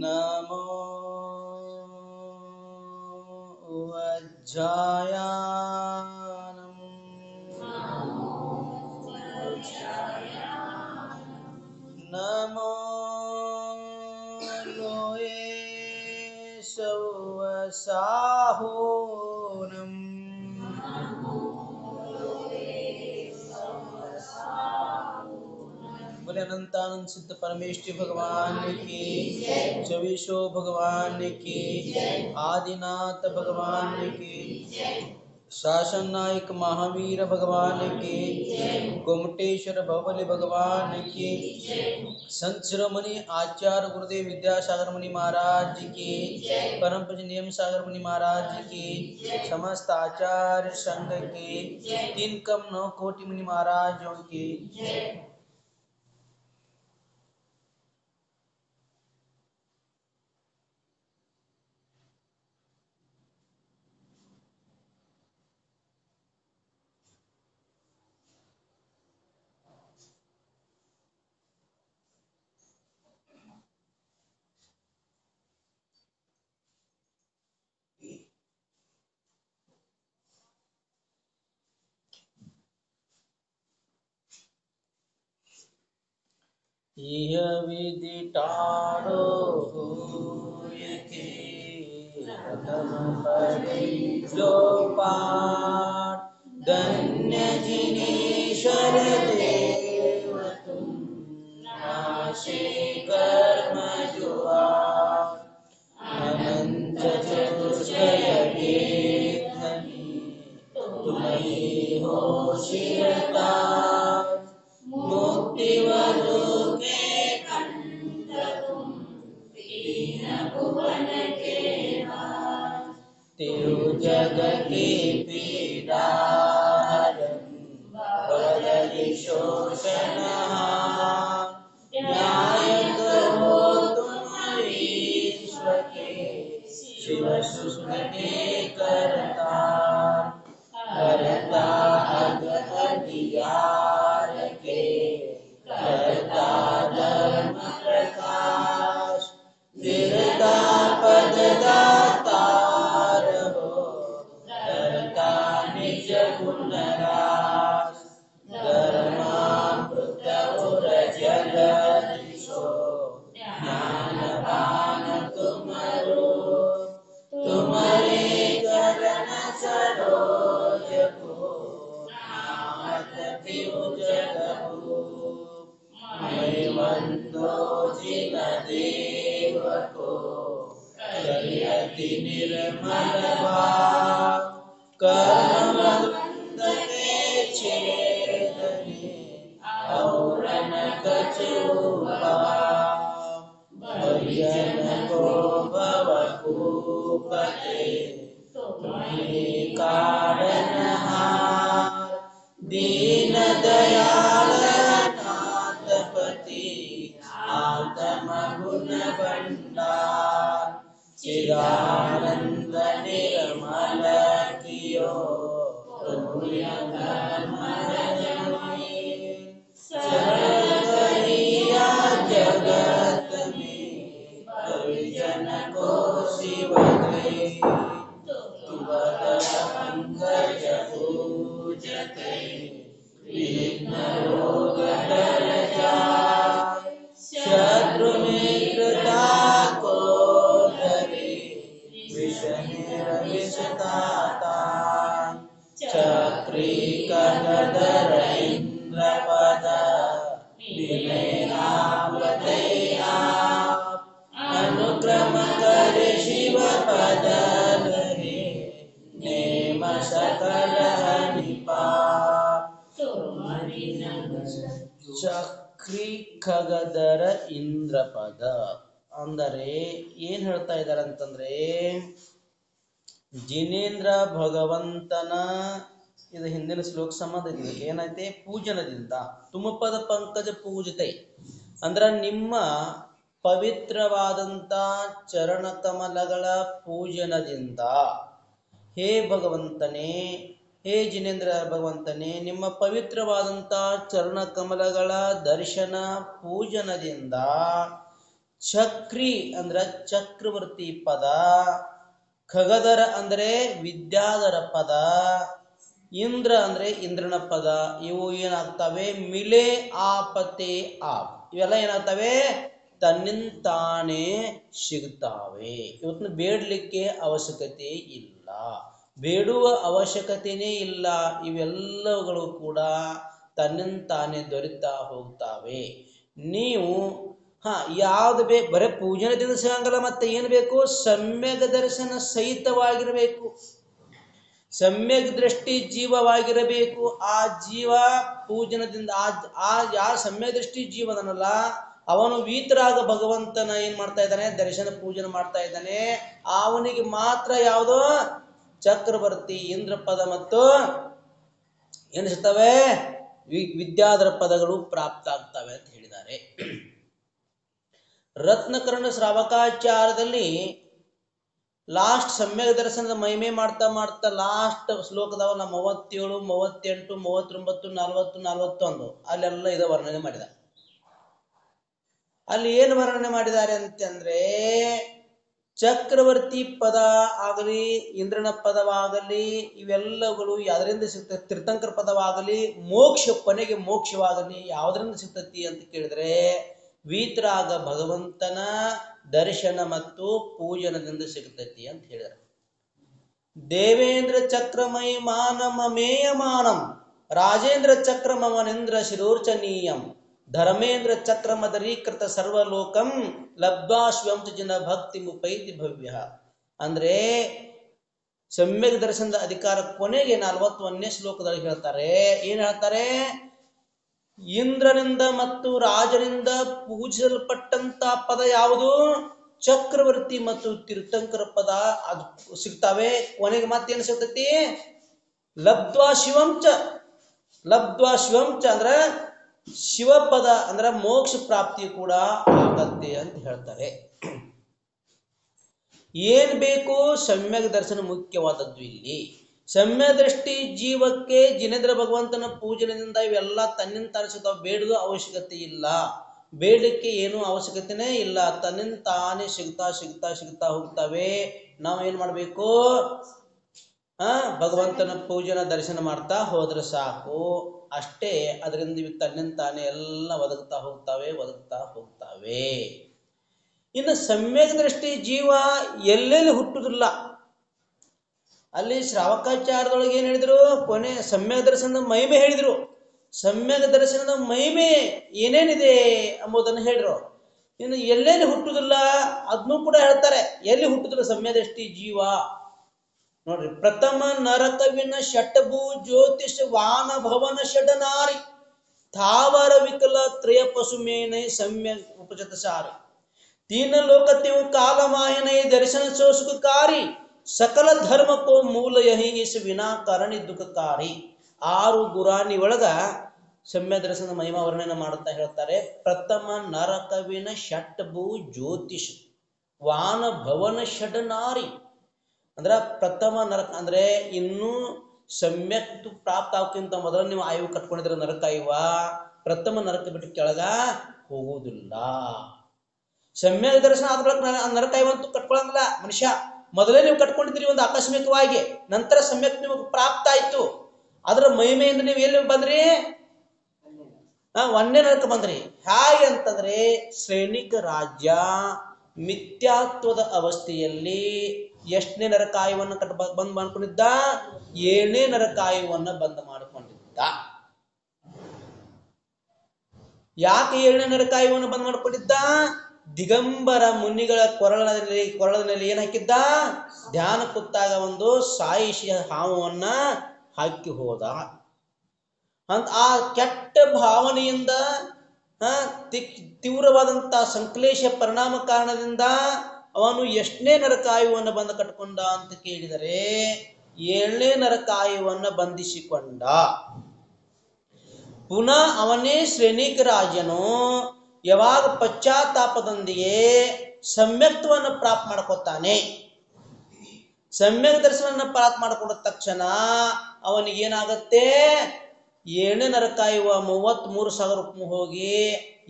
नमो वज्रायानम् नमो लोये सवसाहोनम् बोले अनंतानंद सिद्ध परमेश्वर भगवान की, चविशो भगवान की, आदिनाथ भगवान की, शासन नायक महावीर भगवान की, गोमटेश्वर भवबली भगवान की, संत शिरोमणि आचार्य गुरुदेव विद्यासागर मुनि महाराज की, परम पूज्य नियम सागर मुनि महाराज की, समस्त आचार्य संघ के 3 कम 9 कोटि मुनि महाराजों की, इह विदितारो होयके प्रथम पढ़े जो पाठ, धन्य जिनेश्वर देव तुम नाशे कर्म जुआर, अनंत चतुष्टय धनी तुम्ही हो शिरतार, मुक्ति वधु के कंठ तुम तीन भुवन के नाथ, तेरु जग के पीडाहरम भवदलि शोषणहार, न्यायक हो तुम विश्व के शिव सुख के करतार, करता अग अधियार के करता धर्म प्रकाश, विरता पद दातार हो करता निज गुण रास, धर्मामृत उर जगदीशो ज्ञानवान तुमरो, तुम्हारे चरण सरोज को नामत जगभू, मैं वंदो जिन देव को करियति निर्मल भाव, कर्म बंध के छेदने और न कछु भाव, भजन को भव भूपते तुम्हें कारणहार, दीन दयाल नाथपति आत्म गुण भंडार, चिदानंद निर्मल कियो तुम धर्म जमीन, सरल करिया जगत में परिजन को शिव दे, तुवद पंकज पूजते विघ्न रोग टल जाय, शत्रु मित्रता को धरे विषनिर विषताता, चक्री कगधर इंद्रपद मिले आपते आप, अनुक्रम कर शिव पद लहे नेम सकल हरिपाप, ಚಕ್ರಿ ಖಗದರ ಇಂದ್ರಪದ ಅಂದರೆ ಏನ್ ಹೇಳ್ತಾ ಇದ್ದಾರೆ ಅಂತಂದ್ರೆ, ಜಿನೇಂದ್ರ ಭಗವಂತನ ಇದು ಹಿಂದಿನ ಶ್ಲೋಕ ಸಂಬಂಧ ಇದಕ್ಕೆ ಏನೈತೆ, ಪೂಜನದಿಂದ ತುಮಪದ ಪಂಕಜ ಪೂಜಿತೈ ಅಂದ್ರ ನಿಮ್ಮ ಪವಿತ್ರವಾದಂತ ಚರಣ ಕಮಲಗಳ ಪೂಜನದಿಂದ, ಹೇ ಭಗವಂತನೇ, ಹೇ ಜಿನೇಂದ್ರ ಭಗವಂತನೇ, ನಿಮ್ಮ ಪವಿತ್ರವಾದಂಥ ಚರಣ ಕಮಲಗಳ ದರ್ಶನ ಪೂಜನದಿಂದ ಚಕ್ರಿ ಅಂದ್ರ ಚಕ್ರವರ್ತಿ ಪದ, ಖಗದರ ಅಂದ್ರೆ ವಿದ್ಯಾಧರ ಪದ, ಇಂದ್ರ ಅಂದ್ರೆ ಇಂದ್ರನ ಪದ. ಇವು ಏನಾಗ್ತವೆ? ಮಿಲೆ ಆಪತೆ ಆಪ್, ಇವೆಲ್ಲ ಏನಾಗ್ತವೆ? ತನ್ನಿಂತಾನೇ ಸಿಗ್ತಾವೆ. ಇವತ್ತು ಬೇಡಲಿಕ್ಕೆ ಅವಶ್ಯಕತೆ ಇಲ್ಲ, ಬೇಡುವ ಅವಶ್ಯಕತೆನೇ ಇಲ್ಲ. ಇವೆಲ್ಲಗಳು ಕೂಡ ತನ್ನಿಂತಾನೇ ದೊರೆತಾ ಹೋಗ್ತಾವೆ. ನೀವು ಯಾವ್ದು ಬರೇ ಪೂಜನದಿಂದ ಸಿಗಂಗಲ್ಲ, ಮತ್ತೆ ಏನು ಬೇಕು? ಸಮ್ಯಕ್ ದರ್ಶನ ಸಹಿತವಾಗಿರಬೇಕು, ಸಮ್ಯಕ್ ದೃಷ್ಟಿ ಜೀವವಾಗಿರಬೇಕು. ಆ ಜೀವ ಪೂಜನದಿಂದ ಯಾರ ಸಮ್ಯಕ್ ದೃಷ್ಟಿ ಜೀವನಲ್ಲ, ಅವನು ವೀತರಾಗ ಭಗವಂತನ ಏನ್ ಮಾಡ್ತಾ ಇದ್ದಾನೆ? ದರ್ಶನ ಪೂಜನೆ ಮಾಡ್ತಾ ಇದ್ದಾನೆ. ಅವನಿಗೆ ಮಾತ್ರ ಯಾವುದೋ ಚಕ್ರವರ್ತಿ ಇಂದ್ರ ಪದ ಮತ್ತು ಏನಿಸ್ತವೆ? ವಿದ್ಯಾಧರ ಪದಗಳು ಪ್ರಾಪ್ತ ಆಗ್ತವೆ ಅಂತ ಹೇಳಿದ್ದಾರೆ. ರತ್ನಕರ್ಣ ಶ್ರಾವಕಾಚಾರದಲ್ಲಿ ಲಾಸ್ಟ್ ಸಮ್ಯಕ್ ದರ್ಶನದ ಮಹಿಮೆ ಮಾಡ್ತಾ ಮಾಡ್ತಾ ಲಾಸ್ಟ್ ಶ್ಲೋಕದವಲ್ಲ 37, 38, 39, 40, 41 ಅಲ್ಲೆಲ್ಲ ಇದು ವರ್ಣನೆ ಮಾಡಿದ. ಅಲ್ಲಿ ಏನು ವರ್ಣನೆ ಮಾಡಿದ್ದಾರೆ ಅಂತಂದ್ರೆ, ಚಕ್ರವರ್ತಿ ಪದ ಆಗಲಿ, ಇಂದ್ರನ ಪದವಾಗಲಿ, ಇವೆಲ್ಲಗಳು ಯಾವ್ದರಿಂದ ಸಿಗ್ತದೆ? ತೀರ್ಥಂಕರ ಪದವಾಗಲಿ, ಮೋಕ್ಷ ಕೊನೆಗೆ ಮೋಕ್ಷವಾಗಲಿ ಯಾವ್ದರಿಂದ ಸಿಗ್ತತಿ ಅಂತ ಕೇಳಿದ್ರೆ ವೀತರಾಗ ಭಗವಂತನ ದರ್ಶನ ಮತ್ತು ಪೂಜನದಿಂದ ಸಿಗ್ತತಿ ಅಂತ ಹೇಳಿದರು. ದೇವೇಂದ್ರ ಚಕ್ರಮೈ ಮಾನಮೇಯಮಾನಂ, ರಾಜೇಂದ್ರ ಚಕ್ರಮವನೇಂದ್ರ ಶಿರೋರ್ಚನೀಯಂ, ಧರ್ಮೇಂದ್ರ ಚಕ್ರಮದರೀಕೃತ ಸರ್ವಲೋಕಂ, ಲಬ್ಧ್ವಾಶ್ವಂತ ಜನ ಭಕ್ತಿ ಮುಪೈತಿ ಭವ್ಯ. ಅಂದ್ರೆ ಸಮ್ಯಕ್ ದರ್ಶನದ ಅಧಿಕಾರ ಕೊನೆಗೆ 41ನೇ ಶ್ಲೋಕದಲ್ಲಿ ಹೇಳ್ತಾರೆ. ಏನ್ ಹೇಳ್ತಾರೆ? ಇಂದ್ರನಿಂದ ಮತ್ತು ರಾಜನಿಂದ ಪೂಜಿಸಲ್ಪಟ್ಟಂತ ಪದ ಯಾವುದು? ಚಕ್ರವರ್ತಿ ಮತ್ತು ತೀರ್ಥಂಕರ ಪದ. ಅದು ಸಿಗ್ತಾವೆ. ಕೊನೆಗೆ ಮತ್ತೇನು ಸಿಗ್ತತಿ? ಲಬ್ಧ್ವಾ ಶಿವಂಚ, ಲಬ್ಧ್ವಾ ಶಿವಂಚ ಅಂದ್ರ ಶಿವಪದ, ಅಂದ್ರ ಮೋಕ್ಷ ಪ್ರಾಪ್ತಿ ಕೂಡ ಆಗತ್ತೆ ಅಂತ ಹೇಳ್ತಾರೆ. ಏನ್ ಬೇಕು? ಸಮ್ಯಕ್ ದರ್ಶನ ಮುಖ್ಯವಾದದ್ದು. ಇಲ್ಲಿ ಸಮ್ಯ ದೃಷ್ಟಿ ಜೀವಕ್ಕೆ ಜಿನೇಂದ್ರ ಭಗವಂತನ ಪೂಜನೆಯಿಂದ ಇವೆಲ್ಲ ತನ್ನಿಂದ ಸಿಗ್ತಾವೆ. ಬೇಡದ ಅವಶ್ಯಕತೆ ಇಲ್ಲ, ಬೇಡಲಿಕ್ಕೆ ಏನು ಅವಶ್ಯಕತೆನೇ ಇಲ್ಲ. ತನ್ನಿಂದ ತಾನೇ ಸಿಗ್ತಾ ಸಿಗ್ತಾ ಸಿಗ್ತಾ ಹೋಗ್ತವೆ. ನಾವು ಏನ್ ಮಾಡ್ಬೇಕು? ಭಗವಂತನ ಪೂಜನ ದರ್ಶನ ಮಾಡ್ತಾ ಹೋದ್ರೆ ಸಾಕು, ಅಷ್ಟೇ. ಅದರಿಂದ ತನ್ನಿಂದ ತಾನೇ ಎಲ್ಲ ಒದಗ್ತಾ ಹೋಗ್ತಾವೆ, ಒದಗ್ತಾ ಹೋಗ್ತಾವೆ. ಇನ್ನು ಸಮ್ಯಕ್ ದೃಷ್ಟಿ ಜೀವ ಎಲ್ಲೆಲ್ಲಿ ಹುಟ್ಟುದಿಲ್ಲ. ಅಲ್ಲಿ ಶ್ರಾವಕಾಚಾರದೊಳಗೆ ಏನ್ ಹೇಳಿದ್ರು? ಕೊನೆ ಸಮ್ಯಕ್ ದರ್ಶನದ ಮಹಿಮೆ ಹೇಳಿದ್ರು. ಸಮ್ಯಕ್ ದರ್ಶನದ ಮಹಿಮೆ ಏನೇನಿದೆ ಎಂಬುದನ್ನು ಹೇಳಿದ್ರು. ಇನ್ನು ಎಲ್ಲೆಲ್ಲಿ ಹುಟ್ಟುದಿಲ್ಲ ಅದನ್ನು ಕೂಡ ಹೇಳ್ತಾರೆ. ಎಲ್ಲಿ ಹುಟ್ಟುದಿಲ್ಲ ಸಮ್ಯಕ್ ದೃಷ್ಟಿ ಜೀವ? ನೋಡ್ರಿ, ಪ್ರಥಮ ನರಕವಿನ ಷಟ್ಭೂ ಜ್ಯೋತಿಷ ವಾನ ಭವನ ಷಡನಾರಿ, ಥಾವರ ವಿಕಲ ತ್ರಯ ಪಶುಮೇನೈ ಸಮ್ಯಕ್ ಉಪಜತ ಸಾರಿ, तीन लोक त्यों काल मायने दर्शन सो सुखकारी, सकल धर्म को मूल यही इस विना करणी दुखकारी. 6 ಗುರಾನಿ ಒಳಗ ಸಮ್ಯ ದರ್ಶನದ ಮಹಿಮಾ ವರ್ಣನೆ ಮಾಡುತ್ತಾ ಹೇಳ್ತಾರೆ. ಪ್ರಥಮ ನರಕವಿನ ಷಟ್ಭೂ ಜ್ಯೋತಿಷ್ ವಾನ ಭವನ ಷಡನಾರಿ. ಅಂದ್ರ ಪ್ರಥಮ ನರಕ ಅಂದ್ರೆ ಇನ್ನೂ ಸಮ್ಯಕ್ ಪ್ರಾಪ್ತ ಆಗೋಕ್ಕಿಂತ ಮೊದಲು ನೀವು ಆಯು ಕಟ್ಕೊಂಡಿದ್ರೆ ನರಕ ಇವ, ಪ್ರಥಮ ನರಕ ಬಿಟ್ಟು ಕೆಳಗ ಹೋಗುವುದಿಲ್ಲ. ಸಮ್ಯಕ್ ದರ್ಶನ ಆದ ಬಳಿಕ ನರಕ ಇವಂತೂ ಕಟ್ಕೊಳಂಗಿಲ್ಲ ಮನುಷ್ಯ. ಮೊದಲೇ ನೀವು ಕಟ್ಕೊಂಡಿದ್ರಿ ಒಂದು ಆಕಸ್ಮಿಕವಾಗಿ, ನಂತರ ಸಮ್ಯಕ್ ನಿಮಗೆ ಪ್ರಾಪ್ತ ಆಯ್ತು. ಅದರ ಮಹಿಮೆಯಿಂದ ನೀವು ಎಲ್ಲಿ ಬಂದ್ರಿ? 1ನೇ ನರಕ ಬಂದ್ರಿ. ಹೇಗೆ ಅಂತಂದ್ರೆ, ಸೈನಿಕ ರಾಜ್ಯ ಮಿಥ್ಯಾತ್ವದ ಅವಸ್ಥೆಯಲ್ಲಿ ಎಷ್ಟನೇ ನರಕಾಯವನ್ನು ಬಂದ್ ಮಾಡ್ಕೊಂಡಿದ್ದ? 7ನೇ ನರಕಾಯವನ್ನು ಬಂದ್ ಮಾಡಿಕೊಂಡಿದ್ದ. ಯಾಕೆ 7ನೇ ನರಕಾಯವನ್ನು ಬಂದ್ ಮಾಡ್ಕೊಂಡಿದ್ದ? ದಿಗಂಬರ ಮುನಿಗಳ ಕೊರಳದಲ್ಲಿ ಏನ್ ಹಾಕಿದ್ದ? ಧ್ಯಾನ ಕೂತಾಗ ಒಂದು ಸಾಯಿಸಿ ಹಾವನ್ನ ಹಾಕಿ ಹೋದ. ಅಂತ ಆ ಕೆಟ್ಟ ಭಾವನೆಯಿಂದ ತೀವ್ರವಾದಂತಹ ಸಂಕ್ಲೇಶ ಪರಿಣಾಮ ಕಾರಣದಿಂದ ಅವನು ಎಷ್ಟನೇ ನರಕಾಯುವನ್ನು ಬಂದ ಕಟ್ಕೊಂಡ ಅಂತ ಕೇಳಿದರೆ 7ನೇ ನರಕಾಯುವನ್ನು ಬಂಧಿಸಿಕೊಂಡ. ಪುನಃ ಅವನೇ ಶ್ರೇಣಿಕ ರಾಜನು ಯಾವಾಗ ಪಶ್ಚಾತ್ತಾಪದೊಂದಿಗೆ ಸಮ್ಯಕ್ತ್ವವನ್ನು ಪ್ರಾಪ್ತ ಮಾಡ್ಕೊತಾನೆ, ಸಮ್ಯಕ್ ದರ್ಶನವನ್ನು ಪ್ರಾಪ್ತ ಮಾಡಿಕೊಂಡ ತಕ್ಷಣ ಅವನಿಗೇನಾಗತ್ತೆ? ಏಳನೇ ನರಕ ಇವ 33,000 ರೂಪಾಯಿ ಹೋಗಿ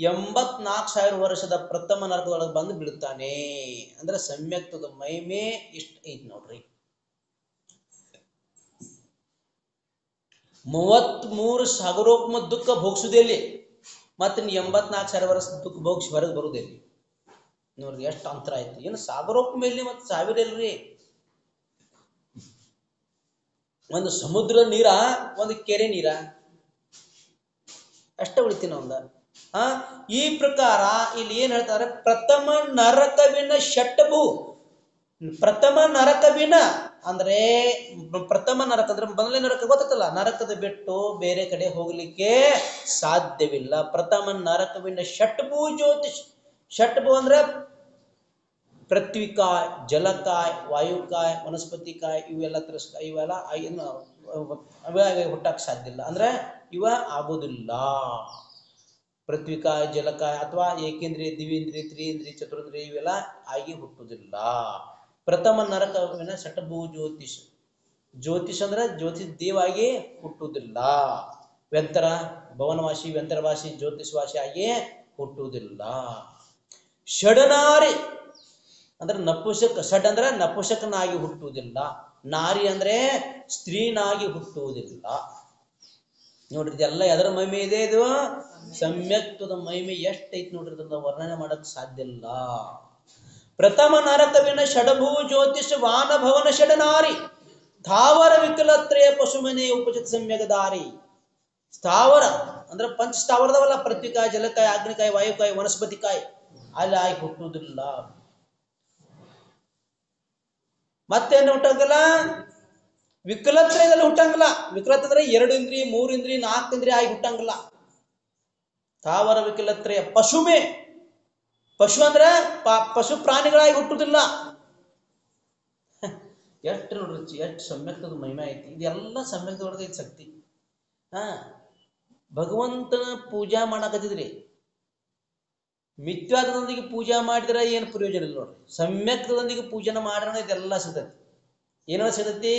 84,000 ವರ್ಷದ ಪ್ರಥಮ ನರಕದೊಳಗೆ ಬಂದು ಬೀಳ್ತಾನೆ. ಅಂದ್ರೆ ಸಮ್ಯಕ್ತದ ಮಹಿಮೆ ಇಷ್ಟ ಐತಿ ನೋಡ್ರಿ. 33,000 ರೂಪಾಯಿ ದುಃಖ ಭೋಗಿಸುವುದಿಲ್ಲಿ, ಮತ್ತೆ 84,000 ವರ್ಷ ದುಃಖ ಭೋಗಿಸಿ ಹೊರಗೆ ಬರುವುದಿಲ್ಲಿ. ನೋಡ್ರಿ ಎಷ್ಟು ಅಂತರ ಆಯ್ತು. ಏನು 1,000 ರೂಪಾಯಿ ಮೇಲೆ ಮತ್ತೆ 1,000 ಇಲ್ರಿ. ಒಂದು ಸಮುದ್ರ ನೀರ, ಒಂದು ಕೆರೆ ನೀರ ಅಷ್ಟ ಉಳಿತೀನಿ ಒಂದ. ಈ ಪ್ರಕಾರ ಇಲ್ಲಿ ಏನ್ ಹೇಳ್ತಾರೆ, ಪ್ರಥಮ ನರಕವಿನ ಷಟ್ಭು. ಪ್ರಥಮ ನರಕವಿನ ಅಂದ್ರೆ ಪ್ರಥಮ ನರಕ ಅಂದ್ರೆ ಮೊದಲನೇ ನರಕ ಗೊತ್ತಲ್ಲ, ನರಕದ ಬಿಟ್ಟು ಬೇರೆ ಕಡೆ ಹೋಗ್ಲಿಕ್ಕೆ ಸಾಧ್ಯವಿಲ್ಲ. ಪ್ರಥಮ ನರಕವಿನ ಷಟ್ಭು ಜ್ಯೋತಿಷ್. ಷಟ್ಭು ಅಂದ್ರೆ ಪೃಥ್ವಿಕಾಯ, ಜಲಕಾಯ, ವಾಯುಕಾಯ, ವನಸ್ಪತಿಕಾಯ, ಇವೆಲ್ಲ ಇವೆಲ್ಲ ಹುಟ್ಟಕ್ಕೆ ಸಾಧ್ಯ ಇಲ್ಲ. ಅಂದ್ರೆ ಇವ ಆಗೋದಿಲ್ಲ. ಪೃಥ್ವಿಕಾಯ, ಜಲಕಾಯ ಅಥವಾ ಏಕೇಂದ್ರಿಯ, ದಿವೇಂದ್ರಿಯ, ತ್ರಿಯೇಂದ್ರಿಯ, ಚತುರೇಂದ್ರಿಯ ಇವೆಲ್ಲ ಆಗಿ ಹುಟ್ಟುವುದಿಲ್ಲ. ಪ್ರಥಮ ನರಕವಿನ ಷಟ್ಭು ಜ್ಯೋತಿಷ್. ಜ್ಯೋತಿಷ್ ಅಂದ್ರೆ ಜ್ಯೋತಿಷ್ ದೇವಾಗಿ ಹುಟ್ಟುವುದಿಲ್ಲ. ವ್ಯಂತರ ಭವನವಾಸಿ, ವ್ಯಂತರವಾಸಿ, ಜ್ಯೋತಿಷವಾಸಿ ಆಗಿ ಹುಟ್ಟುವುದಿಲ್ಲ. ಷಡನಾರಿ ಅಂದ್ರೆ ನಪುಷಕ. ಷಡ್ ಅಂದ್ರೆ ನಪುಷಕನಾಗಿ ಹುಟ್ಟುವುದಿಲ್ಲ. ನಾರಿ ಅಂದ್ರೆ ಸ್ತ್ರೀನಾಗಿ ಹುಟ್ಟುವುದಿಲ್ಲ. ನೋಡ್ರಿ ಇದೆಲ್ಲ ಎದರ ಮಹಿಮೆ ಇದೆ? ಇದು ಸಮ್ಯಕ್ತದ ಮಹಿಮೆ ಎಷ್ಟೈತಿ ನೋಡ್ರಿ, ಇದನ್ನ ವರ್ಣನೆ ಮಾಡಕ್ ಸಾಧ್ಯ ಇಲ್ಲ. ಪ್ರಥಮ ನರಕವಿನ ಷಡಭೂ ಜ್ಯೋತಿಷ ವಾನ ಭವನ ಷಡನಾರಿ ಸ್ಥಾವರ ವಿಕಲತ್ರಯ ಪಶುಮನೆ ಉಪಚಿತ ಸಮ್ಯಗದಾರಿ. ಸ್ಥಾವರ ಅಂದ್ರೆ ಪಂಚ ಸ್ಥಾವರದವಲ್ಲ, ಪೃಥ್ವಿಕಾಯ, ಜಲಕಾಯ, ಅಗ್ನಿಕಾಯ, ವಾಯುಕಾಯ, ವನಸ್ಪತಿಕಾಯ ಅಲ್ಲಿ ಆಗಿ ಹುಟ್ಟುವುದಿಲ್ಲ. ಮತ್ತೇನು ಹುಟ್ಟಂಗಿಲ್ಲ? ವಿಕಲತ್ರಯದಲ್ಲಿ ಹುಟ್ಟಂಗಿಲ್ಲ. ವಿಕಲತ್ರ ಅಂದ್ರೆ 2 ಇಂದ್ರಿಯ, 3 ಇಂದ್ರಿಯ, 4 ಇಂದ್ರಿಯ ಆಗಿ ಹುಟ್ಟಂಗಿಲ್ಲ. ಸ್ಥಾವರ ವಿಕಲತ್ರಯ ಪಶುಮೆ. ಪಶು ಅಂದ್ರೆ ಪಶು ಪ್ರಾಣಿಗಳಾಗಿ ಹುಟ್ಟುವುದಿಲ್ಲ. ಎಷ್ಟು ನೋಡ್ರಿ, ಎಷ್ಟು ಸಮ್ಯಕ್ತದ ಮಹಿಮೆ ಐತಿ. ಇದೆಲ್ಲ ಸಮ್ಯಕ್ತದೊಳಗೈತಿ ಶಕ್ತಿ. ಭಗವಂತನ ಪೂಜಾ ಮಾಡಕತ್ತಿದ್ರಿ, ಮಿಥ್ಯಾದೊಂದಿಗೆ ಪೂಜಾ ಮಾಡಿದ್ರೆ ಏನು ಪ್ರಯೋಜನ ಇಲ್ಲ ನೋಡ್ರಿ. ಸಮ್ಯಕ್ತದೊಂದಿಗೆ ಪೂಜನ ಮಾಡ್ರೆ ಇದೆಲ್ಲ ಸಿಗ್ತೈತಿ. ಏನೆಲ್ಲ ಸಿಗ್ತೈತಿ?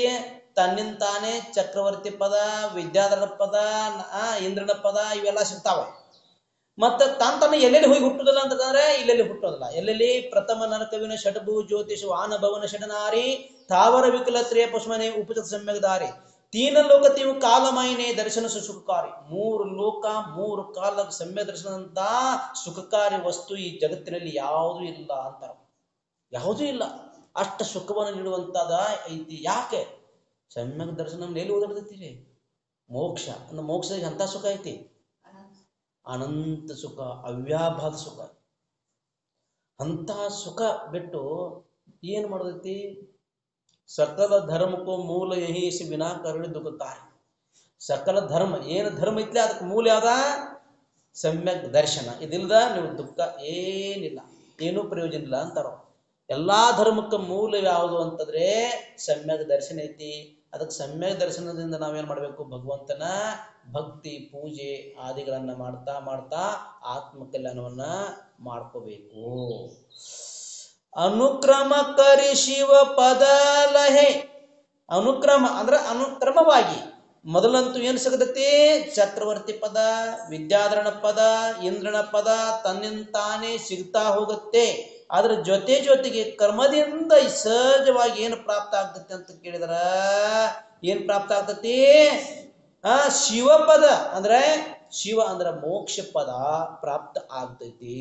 ತನ್ನಿಂದ ತಾನೇ ಚಕ್ರವರ್ತಿ ಪದ, ವಿದ್ಯಾಧರ ಪದ, ಇಂದ್ರನ ಪದ ಇವೆಲ್ಲ ಸಿಗ್ತಾವೆ. ಮತ್ತೆ ತಾನು ಎಲ್ಲೆಲ್ಲಿ ಹೋಗಿ ಹುಟ್ಟುದಿಲ್ಲ ಅಂತಂದ್ರೆ ಇಲ್ಲೆಲ್ಲಿ ಹುಟ್ಟೋದಿಲ್ಲ. ಎಲ್ಲೆಲ್ಲಿ? ಪ್ರಥಮ ನರಕವಿನ ಷಡ್ಭು ಜ್ಯೋತಿಷ ವಾನ ಭವನ ಷಡನಾರಿ ತಾವರ ವಿಕಲತ್ರಯ ಪಶುಮನೆ ಉಪಚಿತ ಸಮ್ಯಗದಾರಿ ತೀನ ಲೋಕ ತೀವು ಕಾಲಮಾಯಿನೇ ದರ್ಶನ ಸುಖಕಾರಿ. 3 ಲೋಕ 3 ಕಾಲ ಸಮ್ಯ ದರ್ಶನದಂತ ಸುಖಕಾರಿ ವಸ್ತು ಈ ಜಗತ್ತಿನಲ್ಲಿ ಯಾವುದೂ ಇಲ್ಲ ಅಂತಾರ. ಯಾವುದೂ ಇಲ್ಲ, ಅಷ್ಟ ಸುಖವನ್ನು ನೀಡುವಂತದ ಐತಿ. ಯಾಕೆ? ಸಮ್ಯಕ್ ದರ್ಶನ ಎಲ್ಲಿ ಓದಾಡ್ತೀರಿ? ಮೋಕ್ಷ ಅಂದ್ರೆ ಮೋಕ್ಷದಾಗ ಎಂತ ಸುಖ ಐತಿ? ಅನಂತ ಸುಖ, ಅವ್ಯಾಭಾದ ಸುಖ. ಅಂತ ಸುಖ ಬಿಟ್ಟು ಏನ್ ಮಾಡೋದೈತಿ? ಸಕಲ ಧರ್ಮಕ್ಕೂ ಮೂಲ ಯಹೀಸಿ ವಿನಾ ಕರುಣಿ ದುಃಖಕಾರಿ. ಸಕಲ ಧರ್ಮ ಏನು ಧರ್ಮ ಐತ್ಲೆ ಅದಕ್ಕೆ ಮೂಲ ಯಾವ್ದ? ಸಮ್ಯಕ್ ದರ್ಶನ. ಇದಿಲ್ದ ನೀವು ದುಃಖ ಏನಿಲ್ಲ, ಏನೂ ಪ್ರಯೋಜನ ಇಲ್ಲ ಅಂತಾರ. ಎಲ್ಲಾ ಧರ್ಮಕ್ಕೆ ಮೂಲ ಯಾವುದು ಅಂತಂದ್ರೆ ಸಮ್ಯಕ್ ದರ್ಶನ ಐತಿ. ಅದಕ್ಕೆ ಸಮ್ಯಕ್ ದರ್ಶನದಿಂದ ನಾವೇನ್ ಮಾಡ್ಬೇಕು? ಭಗವಂತನ ಭಕ್ತಿ, ಪೂಜೆ ಆದಿಗಳನ್ನ ಮಾಡ್ತಾ ಮಾಡ್ತಾ ಆತ್ಮ ಕಲ್ಯಾಣವನ್ನ ಮಾಡ್ಕೋಬೇಕು. ಅನುಕ್ರಮ ಕರಿ ಶಿವ ಪದ ಲಹೆ. ಅನುಕ್ರಮ ಅಂದ್ರೆ ಅನುಕ್ರಮವಾಗಿ ಮೊದಲಂತೂ ಏನು ಸಿಗತೈತಿ? ಚಕ್ರವರ್ತಿ ಪದ, ವಿದ್ಯಾಧರಣ ಪದ, ಇಂದ್ರನ ಪದ ತನ್ನಿಂತಾನೇ ಸಿಗ್ತಾ ಹೋಗುತ್ತೆ. ಅದ್ರ ಜೊತೆಗೆ ಕರ್ಮದಿಂದ ಸಹಜವಾಗಿ ಏನು ಪ್ರಾಪ್ತ ಆಗ್ತತಿ ಅಂತ ಕೇಳಿದ್ರ ಏನ್ ಪ್ರಾಪ್ತ ಆಗ್ತತಿ? ಶಿವಪದ ಅಂದ್ರೆ ಶಿವ ಅಂದ್ರೆ ಮೋಕ್ಷ ಪದ ಪ್ರಾಪ್ತ ಆಗ್ತೈತಿ.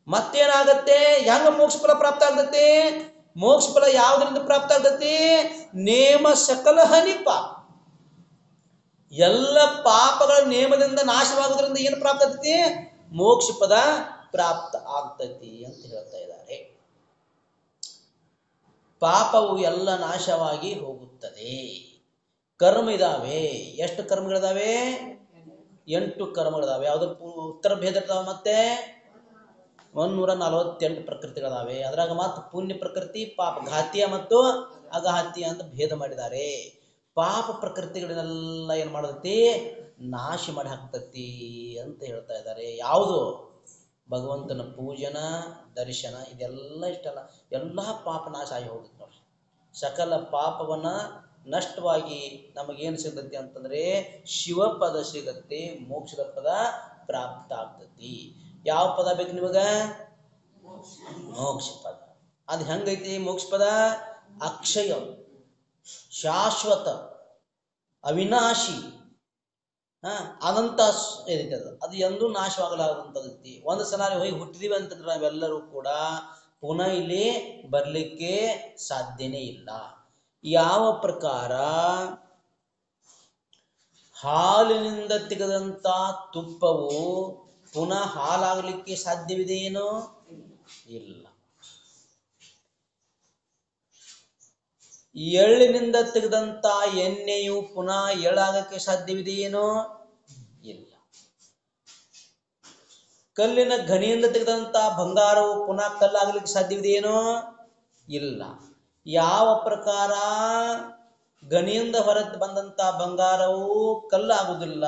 ಮತ್ತೇನಾಗತ್ತೆ? ಹೆಂಗ ಮೋಕ್ಷ ಫಲ ಪ್ರಾಪ್ತ ಆಗ್ತತಿ? ಮೋಕ್ಷ ಫಲ ಯಾವುದರಿಂದ ಪ್ರಾಪ್ತ ಆಗ್ತತಿ? ನೇಮ ಸಕಲ ಹನಿಪ. ಎಲ್ಲ ಪಾಪಗಳ ನೇಮದಿಂದ ನಾಶವಾಗೋದ್ರಿಂದ ಏನು ಪ್ರಾಪ್ತ ಆಗ್ತತಿ? ಮೋಕ್ಷ ಪದ ಪ್ರಾಪ್ತ ಆಗ್ತತಿ ಅಂತ ಹೇಳ್ತಾ ಇದ್ದಾರೆ. ಪಾಪವು ಎಲ್ಲ ನಾಶವಾಗಿ ಹೋಗುತ್ತದೆ. ಕರ್ಮ ಇದಾವೆ. ಎಷ್ಟು ಕರ್ಮಗಳಿದಾವೆ? 8 ಕರ್ಮಗಳಿದಾವೆ. ಯಾವ್ದು ಉತ್ತರ ಭೇದ ಇರ್ತಾವ. ಮತ್ತೆ 148 ಪ್ರಕೃತಿಗಳಿದಾವೆ. ಅದ್ರಾಗ ಮಾತ್ರ ಪುಣ್ಯ ಪ್ರಕೃತಿ, ಪಾಪ ಘಾತೀಯ ಮತ್ತು ಅಘಾತೀಯ ಅಂತ ಭೇದ ಮಾಡಿದ್ದಾರೆ. ಪಾಪ ಪ್ರಕೃತಿಗಳನ್ನೆಲ್ಲ ಏನ್ ಮಾಡತೈತಿ? ನಾಶ ಮಾಡಿ ಹಾಕ್ತತಿ ಅಂತ ಹೇಳ್ತಾ ಇದ್ದಾರೆ. ಯಾವುದು? ಭಗವಂತನ ಪೂಜನ, ದರ್ಶನ, ಇದೆಲ್ಲ ಇಷ್ಟಲ್ಲ. ಎಲ್ಲ ಪಾಪ ನಾಶ ಆಗಿ ಹೋಗುತ್ತೆ ನೋಡ್ರಿ. ಸಕಲ ಪಾಪವನ್ನ ನಷ್ಟವಾಗಿ ನಮಗೇನು ಸಿಗತ್ತೆ ಅಂತಂದ್ರೆ ಶಿವಪದ ಸಿಗತ್ತೆ, ಮೋಕ್ಷದ ಪದ ಪ್ರಾಪ್ತ ಆಗ್ತತಿ. ಯಾವ ಪದ ಬೇಕು ನಿಮಗ? ಮೋಕ್ಷ ಪದ. ಅದು ಹೆಂಗೈತಿ ಮೋಕ್ಷ ಪದ? ಅಕ್ಷಯ, ಶಾಶ್ವತ, ಅವಿನಾಶಿ, ಅನಂತ ಇದೈತಿ. ಅದು ಎಂದೂ ನಾಶವಾಗಲಾರದಂಥದೈತಿ. ಒಂದು ಸಲ ಹೋಗಿ ಹುಟ್ಟಿದೀವಿ ಅಂತಂದ್ರೆ ನಾವೆಲ್ಲರೂ ಕೂಡ ಪುನಃ ಇಲ್ಲಿ ಬರ್ಲಿಕ್ಕೆ ಸಾಧ್ಯನೇ ಇಲ್ಲ. ಯಾವ ಪ್ರಕಾರ ಹಾಲಿನಿಂದ ತೆಗೆದಂತ ತುಪ್ಪವು ಪುನಃ ಹಾಲಾಗಲಿಕ್ಕೆ ಸಾಧ್ಯವಿದೆಯೇನೋ? ಇಲ್ಲ. ಎಳ್ಳಿನಿಂದ ತೆಗೆದಂತ ಎಣ್ಣೆಯು ಪುನಃ ಎಳ್ಳಾಗಕ್ಕೆ ಸಾಧ್ಯವಿದೆಯೇನೋ? ಇಲ್ಲ. ಕಲ್ಲಿನ ಗಣಿಯಿಂದ ತೆಗೆದಂತ ಬಂಗಾರವು ಪುನಃ ಕಲ್ಲಾಗಲಿಕ್ಕೆ ಸಾಧ್ಯವಿದೆಯೇನೋ? ಇಲ್ಲ. ಯಾವ ಪ್ರಕಾರ ಗಣಿಯಿಂದ ಹೊರ ಬಂದಂತ ಬಂಗಾರವು ಕಲ್ಲಾಗುವುದಿಲ್ಲ,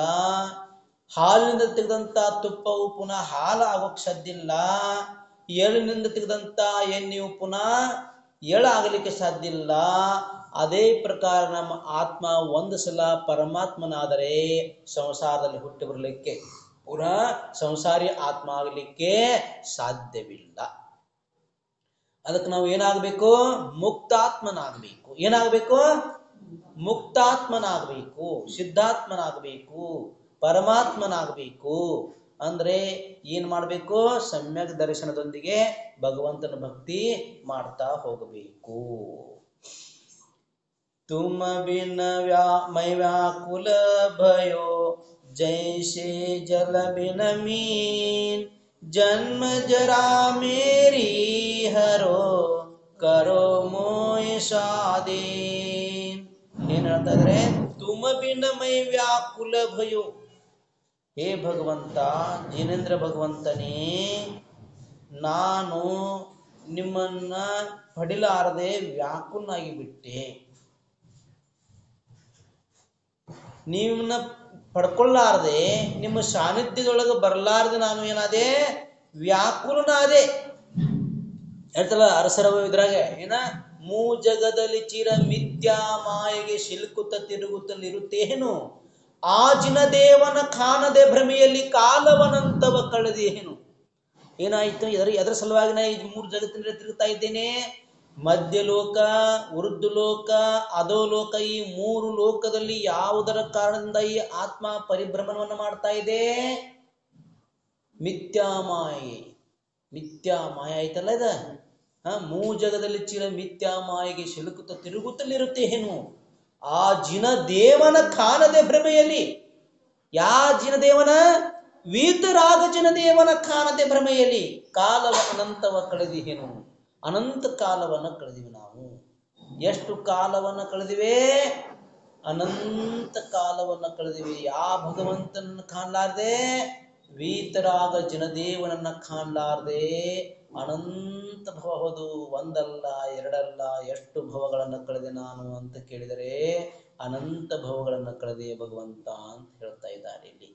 ಹಾಲಿನಿಂದ ತೆಗೆದಂತ ತುಪ್ಪವು ಪುನಃ ಹಾಲು ಆಗೋಕ್ಕೆ ಸಾಧ್ಯ ಇಲ್ಲ, ಎಳ್ಳಿನಿಂದ ತೆಗೆದಂತ ಎಣ್ಣೆಯು ಪುನಃ ಎಳ ಆಗಲಿಕ್ಕೆ ಸಾಧ್ಯ ಇಲ್ಲ, ಅದೇ ಪ್ರಕಾರ ನಮ್ಮ ಆತ್ಮ ಒಂದು ಸಲ ಪರಮಾತ್ಮನಾದರೆ ಸಂಸಾರದಲ್ಲಿ ಹುಟ್ಟಿ ಬರಲಿಕ್ಕೆ, ಪುನಃ ಸಂಸಾರಿ ಆತ್ಮ ಆಗಲಿಕ್ಕೆ ಸಾಧ್ಯವಿಲ್ಲ. ಅದಕ್ಕೆ ನಾವು ಏನಾಗಬೇಕು? ಮುಕ್ತಾತ್ಮನಾಗಬೇಕು. ಏನಾಗಬೇಕು? ಮುಕ್ತಾತ್ಮನಾಗಬೇಕು, ಸಿದ್ಧಾತ್ಮನಾಗಬೇಕು, ಪರಮಾತ್ಮನಾಗಬೇಕು. ಅಂದ್ರೆ ಏನ್ ಮಾಡಬೇಕು? ಸಮ್ಯಕ್ ದರ್ಶನದೊಂದಿಗೆ ಭಗವಂತನ ಭಕ್ತಿ ಮಾಡ್ತಾ ಹೋಗಬೇಕು. ತುಮ ಬಿನ ಮೈ ವ್ಯಾಕುಲ ಭಯೋ ಜೈಸೆ ಜಲ ಬಿನ ಮೀನ್ ಜನ್ಮ ಜರಾ ಮೇರಿ ಹರೋ ಕರೋ ಮೋಯ್ ಸಾದೀನ್. ಏನ್ ಹೇಳ್ತಾ ಇದ್ರೆ? ತುಮ ಬಿನ ಮೈ ವ್ಯಾಕುಲ ಭಯೋ, ಹೇ ಭಗವಂತ, ಜಿನೇಂದ್ರ ಭಗವಂತನೇ, ನಾನು ನಿಮ್ಮನ್ನ ಪಡಿಲಾರದೆ ವ್ಯಾಕುಲನಾಗಿ ಬಿಟ್ಟೆ. ನಿಮ್ಮನ್ನ ಪಡ್ಕೊಳ್ಳಾರದೆ, ನಿಮ್ಮ ಸಾನ್ನಿಧ್ಯದೊಳಗೆ ಬರಲಾರದೆ ನಾನು ಏನಾದೆ? ವ್ಯಾಕುಲನಾದೆ. ಹೇಳ್ತಲ್ಲ ಅರಸರ ಇದ್ರಾಗ ಏನ? ಮೂ ಜಗದಲ್ಲಿ ಚಿರ ಮಿಥ್ಯಾ ಮಾಯೆಗೆ ಸಿಲುಕುತ್ತ ತಿರುಗುತ್ತಲಿರುತ್ತೇನು, ಆಜಿನ ದೇವನ ಕಾಣದೆ ಭ್ರಮೆಯಲ್ಲಿ ಕಾಲವನಂತವ ಕಳೆದೇನು. ಏನಾಯ್ತು? ಎದರ ಸಲುವಾಗಿ ನಾ ಈ 3 ಜಗತ್ತಿನಲ್ಲಿ ತಿರುಗ್ತಾ ಇದ್ದೇನೆ? ಮಧ್ಯಲೋಕ, ವೃದ್ಧಲೋಕ, ಅಧೋಲೋಕ, ಈ 3 ಲೋಕದಲ್ಲಿ ಯಾವುದರ ಕಾರಣದಿಂದ ಈ ಆತ್ಮ ಪರಿಭ್ರಮಣವನ್ನು ಮಾಡ್ತಾ ಇದೆ? ಮಿಥ್ಯಾಮಾಯೆ. ಮಿಥ್ಯಾಮಾಯ ಆಯ್ತಲ್ಲ ಇದ. ಮೂ ಜಗದಲ್ಲಿ ಚಿರ ಮಿಥ್ಯಾ ಮಾಯೆಗೆ ಸಿಲುಕುತ್ತ ತಿರುಗುತ್ತಲಿರುತ್ತೇನು, ಆ ಜಿನ ದೇವನ ಕಾಣದೆ ಭ್ರಮೆಯಲ್ಲಿ. ಯಾ ಜಿನ ದೇವನ? ವೀತರಾಗ ಜಿನ ದೇವನ ಕಾಣದೆ ಭ್ರಮೆಯಲ್ಲಿ ಕಾಲವ ಅನಂತವ ಕಳೆದಿಹೇನು. ಅನಂತ ಕಾಲವನ್ನು ಕಳೆದಿವಿ ನಾವು. ಎಷ್ಟು ಕಾಲವನ್ನು ಕಳೆದಿವೆ? ಅನಂತ ಕಾಲವನ್ನು ಕಳೆದಿವೆ. ಯಾ ಭಗವಂತನನ್ನು ಕಾಣಲಾರ್ದೆ, ವೀತರಾಗ ಜನದೇವನನ್ನ ಕಾಣಲಾರ್ದೆ ಅನಂತ ಭವ. ಹೌದು, ಒಂದಲ್ಲ ಎರಡಲ್ಲ, ಎಷ್ಟು ಭವಗಳನ್ನು ಕಳೆದೆ ನಾನು ಅಂತ ಕೇಳಿದರೆ ಅನಂತ ಭವಗಳನ್ನು ಕಳೆದೆ ಭಗವಂತ ಅಂತ ಹೇಳ್ತಾ ಇದ್ದಾರೆ ಇಲ್ಲಿ.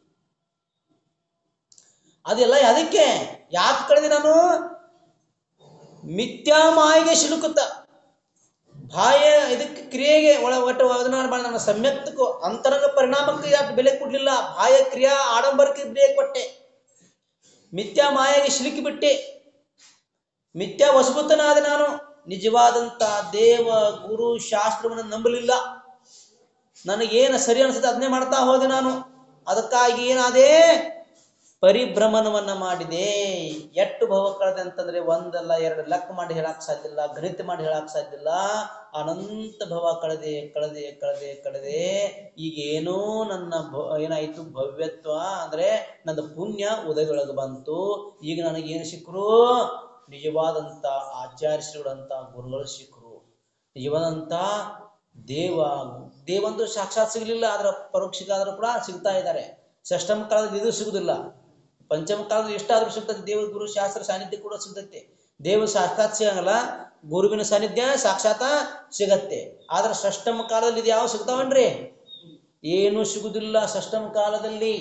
ಅದೆಲ್ಲ ಅದಕ್ಕೆ ಯಾಕೆ ಕಳೆದೆ ನಾನು? ಮಿಥ್ಯಾ ಮಾಯೆಗೆ ಸಿಲುಕುತ್ತ, ಬಾಹ್ಯ ಇದಕ್ಕೆ ಕ್ರಿಯೆಗೆ ಒಟ್ಟು ನನ್ನ ಸಮ್ಯಕ್ತಕ್ಕೂ ಅಂತರಂಗ ಪರಿಣಾಮಕ್ಕೆ ಯಾಕೆ ಬೆಲೆ ಕೊಡ್ಲಿಲ್ಲ. ಬಾಹ್ಯ ಕ್ರಿಯಾ ಆಡಂಬರಕ್ಕೆ ಬೆಲೆ ಕೊಟ್ಟೆ, ಮಿಥ್ಯಾ ಮಾಯೆಗೆ ಸಿಲುಕಿಬಿಟ್ಟೆ, ಮಿಥ್ಯಾ ವಶಭೂತನಾದ ನಾನು. ನಿಜವಾದಂತ ದೇವ ಗುರು ಶಾಸ್ತ್ರವನ್ನು ನಂಬಲಿಲ್ಲ. ನನಗೇನು ಸರಿ ಅನಿಸುತ್ತೆ ಅದನ್ನೇ ಮಾಡ್ತಾ ಹೋದೆ ನಾನು. ಅದಕ್ಕಾಗಿ ಏನಾದೆ? ಪರಿಭ್ರಮಣವನ್ನ ಮಾಡಿದೆ. ಎಷ್ಟು ಭವ ಕಳೆದೆ ಅಂತಂದ್ರೆ ಒಂದಲ್ಲ ಎರಡು, ಲೆಕ್ಕ ಮಾಡಿ ಹೇಳಕ್ ಸಾಧ್ಯ ಇಲ್ಲ, ಗಣಿತ ಮಾಡಿ ಹೇಳಕ್ ಸಾಧ್ಯ ಇಲ್ಲ. ಅನಂತ ಭವ ಕಳೆದೆ ಕಳೆದೆ ಕಳೆದೆ ಕಳೆದೆ. ಈಗೇನೋ ನನ್ನ ಏನಾಯ್ತು? ಭವ್ಯತ್ವ ಅಂದ್ರೆ ನನ್ನ ಪುಣ್ಯ ಉದಯದೊಳಗೆ ಬಂತು. ಈಗ ನನಗೇನು ಸಿಕ್ಕರು? ನಿಜವಾದಂತ ಆಚಾರ್ಯರುಗಳಂತ ಗುರುಗಳು ಸಿಕ್ಕರು. ನಿಜವಾದಂತ ದೇವಂತೂ ಸಾಕ್ಷಾತ್ ಸಿಗಲಿಲ್ಲ, ಆದ್ರೆ ಪರೋಕ್ಷಿಗಾದರೂ ಕೂಡ ಸಿಗ್ತಾ ಇದ್ದಾರೆ. ಷಷ್ಠಮ ಕಾಲದಲ್ಲಿ ಇದು ಸಿಗುದಿಲ್ಲ, ಪಂಚಮ ಕಾಲದಲ್ಲಿ ಎಷ್ಟಾದ್ರೂ ಸಿಗ್ತದೆ. ದೇವ ಗುರು ಶಾಸ್ತ್ರ ಸಾನ್ನಿಧ್ಯ ಕೂಡ ಸಿಗ್ತೈತೆ. ದೇವ ಸಾಕ್ಷಾತ್ ಸಿಗಂಗಲ್ಲ, ಗುರುವಿನ ಸಾನ್ನಿಧ್ಯ ಸಾಕ್ಷಾತ್ ಸಿಗತ್ತೆ. ಆದ್ರೆ ಷಷ್ಠಮ ಕಾಲದಲ್ಲಿ ಇದು ಯಾವ ಸಿಗ್ತಾವನ್ರಿ? ಏನು ಸಿಗುದಿಲ್ಲ ಷಷ್ಠಮ ಕಾಲದಲ್ಲಿ.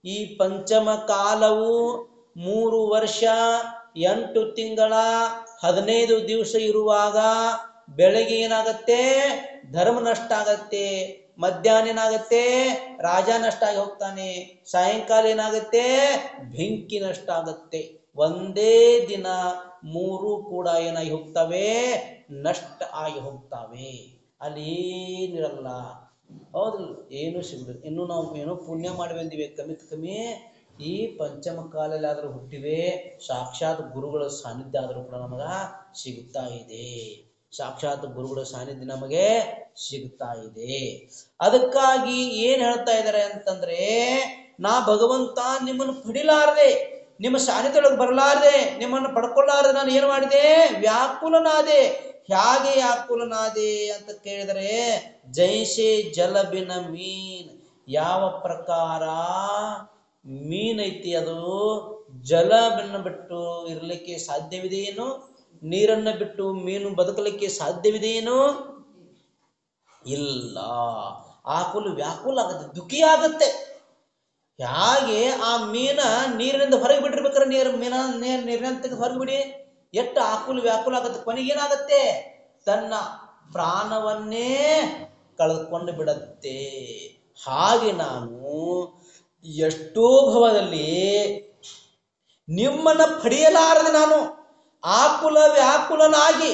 ಈ ಪಂಚಮ ಕಾಲವು 3 ವರ್ಷ 8 ತಿಂಗಳ 15 ದಿವಸ ಇರುವಾಗ ಬೆಳಗ್ಗೆ ಏನಾಗತ್ತೆ, ಧರ್ಮ ನಷ್ಟ ಆಗತ್ತೆ. ಮಧ್ಯಾಹ್ನ ಏನಾಗತ್ತೆ, ರಾಜ ನಷ್ಟ ಆಗಿ ಹೋಗ್ತಾನೆ. ಸಾಯಂಕಾಲ ಏನಾಗತ್ತೆ, ಬೆಂಕಿ ನಷ್ಟ ಆಗತ್ತೆ. ಒಂದೇ ದಿನ ಮೂರು ಕೂಡ ಏನಾಗಿ ಹೋಗ್ತವೆ, ನಷ್ಟ ಆಗಿ ಹೋಗ್ತವೆ. ಅಲ್ಲಿ ಏನಿರಲ್ಲ. ಹೌದಿಲ್ಲ, ಏನು ಸಿಗುದಿಲ್ಲ. ಇನ್ನು ನಾವು ಏನೋ ಪುಣ್ಯ ಮಾಡಿ ಬಂದಿವೆ, ಕಮಿತ್ ಕಮ್ಮಿ ಈ ಪಂಚಮ ಕಾಲಲ್ಲಿ ಆದರೂ ಹುಟ್ಟಿವೆ. ಸಾಕ್ಷಾತ್ ಗುರುಗಳ ಸಾನ್ನಿಧ್ಯ ಆದರೂ ಕೂಡ ನಮಗ ಸಿಗುತ್ತಾ ಇದೆ. ಸಾಕ್ಷಾತ್ ಗುರುಗಳ ಸಾನ್ನಿಧ್ಯ ನಮಗೆ ಸಿಗುತ್ತಾ ಇದೆ. ಅದಕ್ಕಾಗಿ ಏನ್ ಹೇಳ್ತಾ ಇದ್ದಾರೆ ಅಂತಂದ್ರೆ, ನಾ ಭಗವಂತ ನಿಮ್ಮನ್ನು ಪಡಿಲಾರದೆ, ನಿಮ್ಮ ಸಾನ್ನಿಧ್ಯವೊಳಗೆ ಬರಲಾರದೆ, ನಿಮ್ಮನ್ನು ಪಡ್ಕೊಳ್ಳಾರದೆ ನಾನು ಏನು ಮಾಡಿದೆ, ವ್ಯಾಕುಲನಾದೆ. ಹೇಗೆ ವ್ಯಾಕುಲನಾದೆ ಅಂತ ಕೇಳಿದರೆ, ಜೈಸೆ ಜಲಬಿನ ಮೀನ್. ಯಾವ ಪ್ರಕಾರ ಮೀನೈತಿ ಅದು ಜಲವನ್ನು ಬಿಟ್ಟು ಇರಲಿಕ್ಕೆ ಸಾಧ್ಯವಿದೆಯೇನು? ನೀರನ್ನು ಬಿಟ್ಟು ಮೀನು ಬದುಕಲಿಕ್ಕೆ ಸಾಧ್ಯವಿದೆಯೇನು? ಇಲ್ಲ. ಆಕುಲು ವ್ಯಾಕುಲ ಆಗುತ್ತೆ, ದುಃಖಿ ಆಗುತ್ತೆ. ಹಾಗೆ ಆ ಮೀನ ನೀರಿನಿಂದ ಹೊರಗೆ ಬಿಟ್ಟಿರ್ಬೇಕಾದ್ರೆ ನೀರಿನಿಂದ ತೆಗೆದು ಹೊರಗೆ ಬಿಡಿ, ಎಷ್ಟು ಆಕುಲು ವ್ಯಾಕುಲ ಆಗುತ್ತೆ. ಕೊನೆಗೇನಾಗತ್ತೆ, ತನ್ನ ಪ್ರಾಣವನ್ನೇ ಕಳೆದುಕೊಂಡು ಬಿಡತ್ತೆ. ಹಾಗೆ ನಾನು ಎಷ್ಟೋ ಭವದಲ್ಲಿ ನಿಮ್ಮನ್ನ ಪಡೆಯಲಾರದೆ ನಾನು ಆಕುಲ ವ್ಯಾಕುಲನಾಗಿ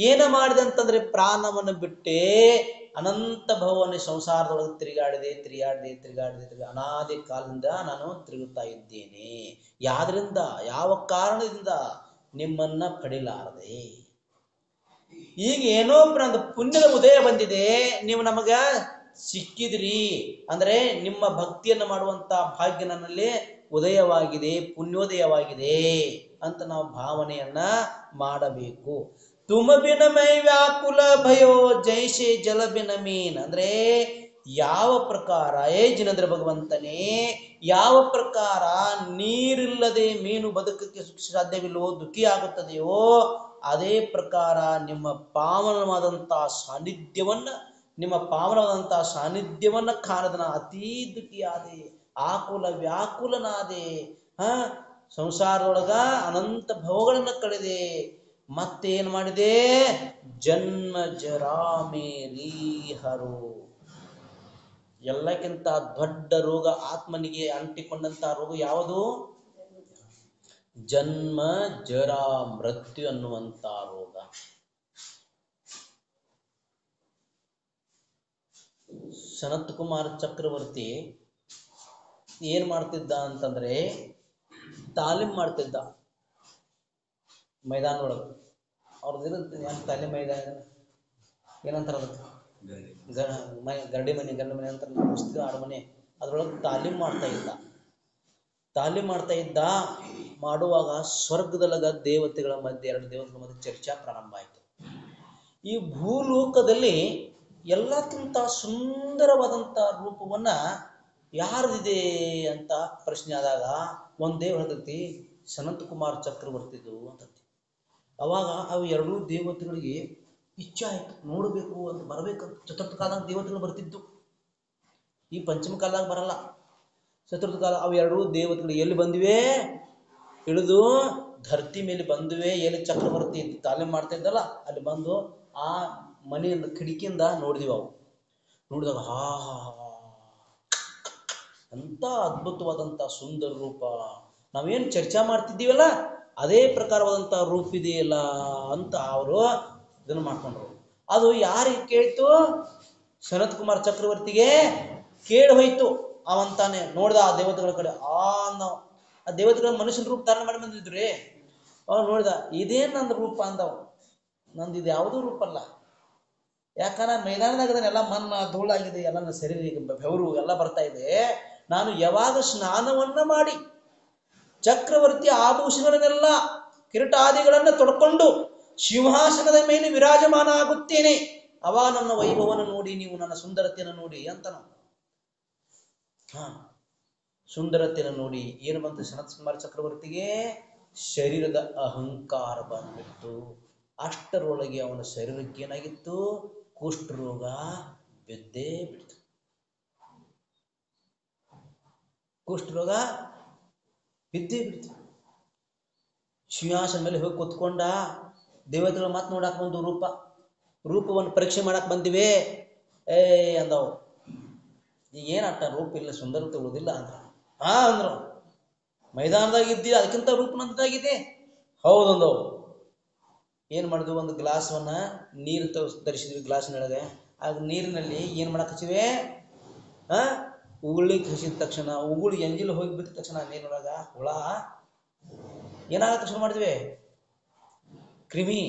ಏನ ಮಾಡಿದೆ ಅಂತಂದ್ರೆ, ಪ್ರಾಣವನ್ನು ಬಿಟ್ಟೆ ಅನಂತ ಭವನ ಸಂಸಾರದೊಳಗೆ ತಿರುಗಾಡಿದೆ. ಅನಾದಿ ಕಾಲದಿಂದ ನಾನು ತಿರುಗುತ್ತಾ ಇದ್ದೇನೆ. ಯಾದ್ರಿಂದ, ಯಾವ ಕಾರಣದಿಂದ? ನಿಮ್ಮನ್ನ ಪಡಿಲಾರದೆ. ಈಗ ಏನೋ ಒಂದು ಪುಣ್ಯದ ಉದಯ ಬಂದಿದೆ, ನೀವು ನಮಗ ಸಿಕ್ಕಿದ್ರಿ ಅಂದ್ರೆ ನಿಮ್ಮ ಭಕ್ತಿಯನ್ನು ಮಾಡುವಂತ ಭಾಗ್ಯ ನನ್ನಲ್ಲಿ ಉದಯವಾಗಿದೆ, ಪುಣ್ಯೋದಯವಾಗಿದೆ ಅಂತ ನಾವು ಭಾವನೆಯನ್ನ ಮಾಡಬೇಕು. ತುಮಬಿನ ಮೈ ವ್ಯಾಕುಲ ಭಯೋ ಜೈಸೆ ಜಲಬಿನ ಮೀನ್. ಅಂದ್ರೆ ಯಾವ ಪ್ರಕಾರ ಜಿನೇಂದ್ರ ಭಗವಂತನೇ, ಯಾವ ಪ್ರಕಾರ ನೀರಿಲ್ಲದೆ ಮೀನು ಬದುಕಕ್ಕೆ ಸಾಧ್ಯವಿಲ್ಲವೋ, ದುಃಖಿ ಆಗುತ್ತದೆಯೋ, ಅದೇ ಪ್ರಕಾರ ನಿಮ್ಮ ಪಾವನವಾದಂತಹ ಸಾನ್ನಿಧ್ಯವನ್ನ ಕಾಣದನ ಅತೀ ದುಃಖಿಯಾದೆ, ಆಕುಲ ವ್ಯಾಕುಲನಾದೆ. ಸಂಸಾರದೊಳಗ ಅನಂತ ಭವಗಳನ್ನ ಕಳೆದೆ. ಮತ್ತೇನ್ ಮಾಡಿದೆ, ಜನ್ಮ ಜರಾಮೇರಿ ಹರೋ. ಎಲ್ಲಕ್ಕಿಂತ ದೊಡ್ಡ ರೋಗ ಆತ್ಮನಿಗೆ ಅಂಟಿಕೊಂಡಂತ ರೋಗ ಯಾವುದು? ಜನ್ಮ ಜರಾ ಮೃತ್ಯು ಅನ್ನುವಂತ ರೋಗ. ಸನತ್ ಕುಮಾರ್ ಚಕ್ರವರ್ತಿ ಏನ್ ಮಾಡ್ತಿದ್ದ ಅಂತಂದ್ರೆ, ತಾಲೀಮ್ ಮಾಡ್ತಿದ್ದ ಮೈದಾನ ಒಳಗೆ. ಅವ್ರದ್ದು ತಾಲೀಮ್ ಮೈದಾನ ಏನಂತಾರ ಅದಕ್ಕೆ, ಗರಡಿ ಮನೆ ಅಂತ ಆಡುಮನೆ, ಅದ್ರೊಳಗೆ ತಾಲೀಮ್ ಮಾಡ್ತಾ ಇದ್ದ. ಮಾಡುವಾಗ ಸ್ವರ್ಗದೊಳಗ ದೇವತೆಗಳ ಮಧ್ಯೆ, ಎರಡು ದೇವತೆಗಳ ಮಧ್ಯೆ ಚರ್ಚಾ ಪ್ರಾರಂಭ ಆಯಿತು. ಈ ಭೂಲೋಕದಲ್ಲಿ ಎಲ್ಲಕ್ಕಿಂತ ಸುಂದರವಾದಂತ ರೂಪವನ್ನ ಯಾರದಿದೆ ಅಂತ ಪ್ರಶ್ನೆ ಆದಾಗ, ಒಂದೇ ಹೇಳ್ತೈತಿ, ಸನತ್ ಕುಮಾರ್ ಚಕ್ರವರ್ತಿದು ಅಂತತಿ. ಅವಾಗ ಅವು ಎರಡೂ ದೇವತೆಗಳಿಗೆ ಇಚ್ಛೆ ಆಯ್ತು, ನೋಡಬೇಕು ಅಂತ, ಬರಬೇಕಂತ. ಚತುರ್ಥ ಕಾಲದಾಗ ದೇವತೆಗಳು ಬರ್ತಿದ್ದು, ಈ ಪಂಚಮ ಕಾಲದಾಗ ಬರಲ್ಲ. ಚತುರ್ಥ ಕಾಲ ಅವು ಎರಡೂ ದೇವತೆಗಳು ಎಲ್ಲಿ ಬಂದಿವೆ, ಇಳಿದು ಧರ್ತಿ ಮೇಲೆ ಬಂದುವೆ. ಎಲ್ಲಿ ಚಕ್ರವರ್ತಿ ತಾಲೀಮ್ ಮಾಡ್ತಾ ಇದ್ದಲ್ಲ ಅಲ್ಲಿ ಬಂದು ಆ ಮನೆಯಿಂದ ಕಿಟಕಿಯಿಂದ ನೋಡಿದಿವಿ. ಅವು ನೋಡಿದಾಗ ಅಂತ ಅದ್ಭುತವಾದಂತ ಸುಂದರ ರೂಪ, ನಾವೇನು ಚರ್ಚಾ ಮಾಡ್ತಿದ್ದೀವಲ್ಲ ಅದೇ ಪ್ರಕಾರವಾದಂತ ರೂಪ ಇದೆಯಲ್ಲ ಅಂತ ಅವರು ಇದನ್ನು ಮಾಡ್ಕೊಂಡ್ರು. ಅದು ಯಾರಿಗೆ ಕೇಳ್ತು? ಸನತ್ ಕುಮಾರ್ ಚಕ್ರವರ್ತಿಗೆ ಕೇಳಿ ಹೋಯ್ತು. ಅವಂತಾನೆ ನೋಡಿದ ಆ ದೇವತೆಗಳ ಕಡೆ. ಆ ದೇವತೆಗಳ ಮನುಷ್ಯನ ರೂಪ ಧಾರಣ ಮಾಡಿ ಬಂದಿದ್ರಿ. ಅವ್ರು ನೋಡಿದ, ಇದೇನ್ ನಂದು ರೂಪ ಅಂದವ. ನಂದು ಇದು ಯಾವುದೂ ರೂಪ ಅಲ್ಲ. ಯಾಕಂದ್ರೆ ಮೈದಾನದಾಗದನ್ನೆಲ್ಲ ಮಣ್ಣು ಧೂಳಾಗಿದೆ, ಎಲ್ಲ ನನ್ನ ಶರೀರ ಬೆವರು ಎಲ್ಲ ಬರ್ತಾ ಇದೆ. ನಾನು ಯಾವಾಗ ಸ್ನಾನವನ್ನ ಮಾಡಿ ಚಕ್ರವರ್ತಿ ಆಭೂಷಣಗಳನ್ನೆಲ್ಲ ಕಿರೀಟಾದಿಗಳನ್ನ ತೊಡ್ಕೊಂಡು ಸಿಂಹಾಸನದ ಮೇಲೆ ವಿರಾಜಮಾನ ಆಗುತ್ತೇನೆ, ಅವಾಗ ನನ್ನ ವೈಭವನ ನೋಡಿ, ನೀವು ನನ್ನ ಸುಂದರತೆಯನ್ನು ನೋಡಿ ಅಂತ. ಸುಂದರತೆಯನ್ನು ನೋಡಿ ಏನು ಬಂತು ಸನತ್ ಕುಮಾರ್ ಚಕ್ರವರ್ತಿಗೆ? ಶರೀರದ ಅಹಂಕಾರ ಬಂದ್ಬಿಟ್ಟು. ಅಷ್ಟರೊಳಗೆ ಅವನ ಶರೀರಕ್ಕೆ ಏನಾಗಿತ್ತು? ಕುಷ್ಠರೋಗ ಬಿದ್ದೇ ಬಿಡ್ತು. ಕುಷ್ಠರೋಗ ಬಿದ್ದೇ ಬಿಡ್ತು. ಸಿಂಹಾಸನ ಮೇಲೆ ಹೋಗಿ ಕೂತ್ಕೊಂಡ. ದೇವತೆಗಳು ಮಾತು ನೋಡಾಕ ಒಂದು ರೂಪ, ರೂಪವನ್ನು ಪರೀಕ್ಷೆ ಮಾಡಕ್ ಬಂದಿವೆ ಏ ಅಂದವು. ಈಗ ಏನಟ್ಟ ರೂಪ ಇಲ್ಲ, ಸುಂದರತೆ ಉಳಿದಿಲ್ಲ ಅಂದ್ರ. ಅಂದ್ರು ಮೈದಾನದಾಗ ಇದ್ದೀವಿ, ಅದಕ್ಕಿಂತ ರೂಪ ನಂದಾಗಿದೆ. ಹೌದಂದವು. ಏನ್ ಮಾಡಿದ್ವಿ, ಒಂದು ಗ್ಲಾಸ್ವನ್ನ ನೀರು ತರಿಸಿದ್ವಿ ಗ್ಲಾಸ್ನೊಳಗೆ. ಆಗ ನೀರಿನಲ್ಲಿ ಏನ್ ಮಾಡಕ್ ಹಚ್ಚಿವೆ, ಉಗುಳಿಗೆ ಹಸಿದ ತಕ್ಷಣ, ಉಗುಳು ಎಂಜಿಲ್ ಹೋಗಿ ಬಿದ್ದ ತಕ್ಷಣ ನೀರೊಳಗ ಹುಳ ಏನಾಗ ತಕ್ಷಣ ಮಾಡಿದ್ವಿ, ಕ್ರಿಮಿ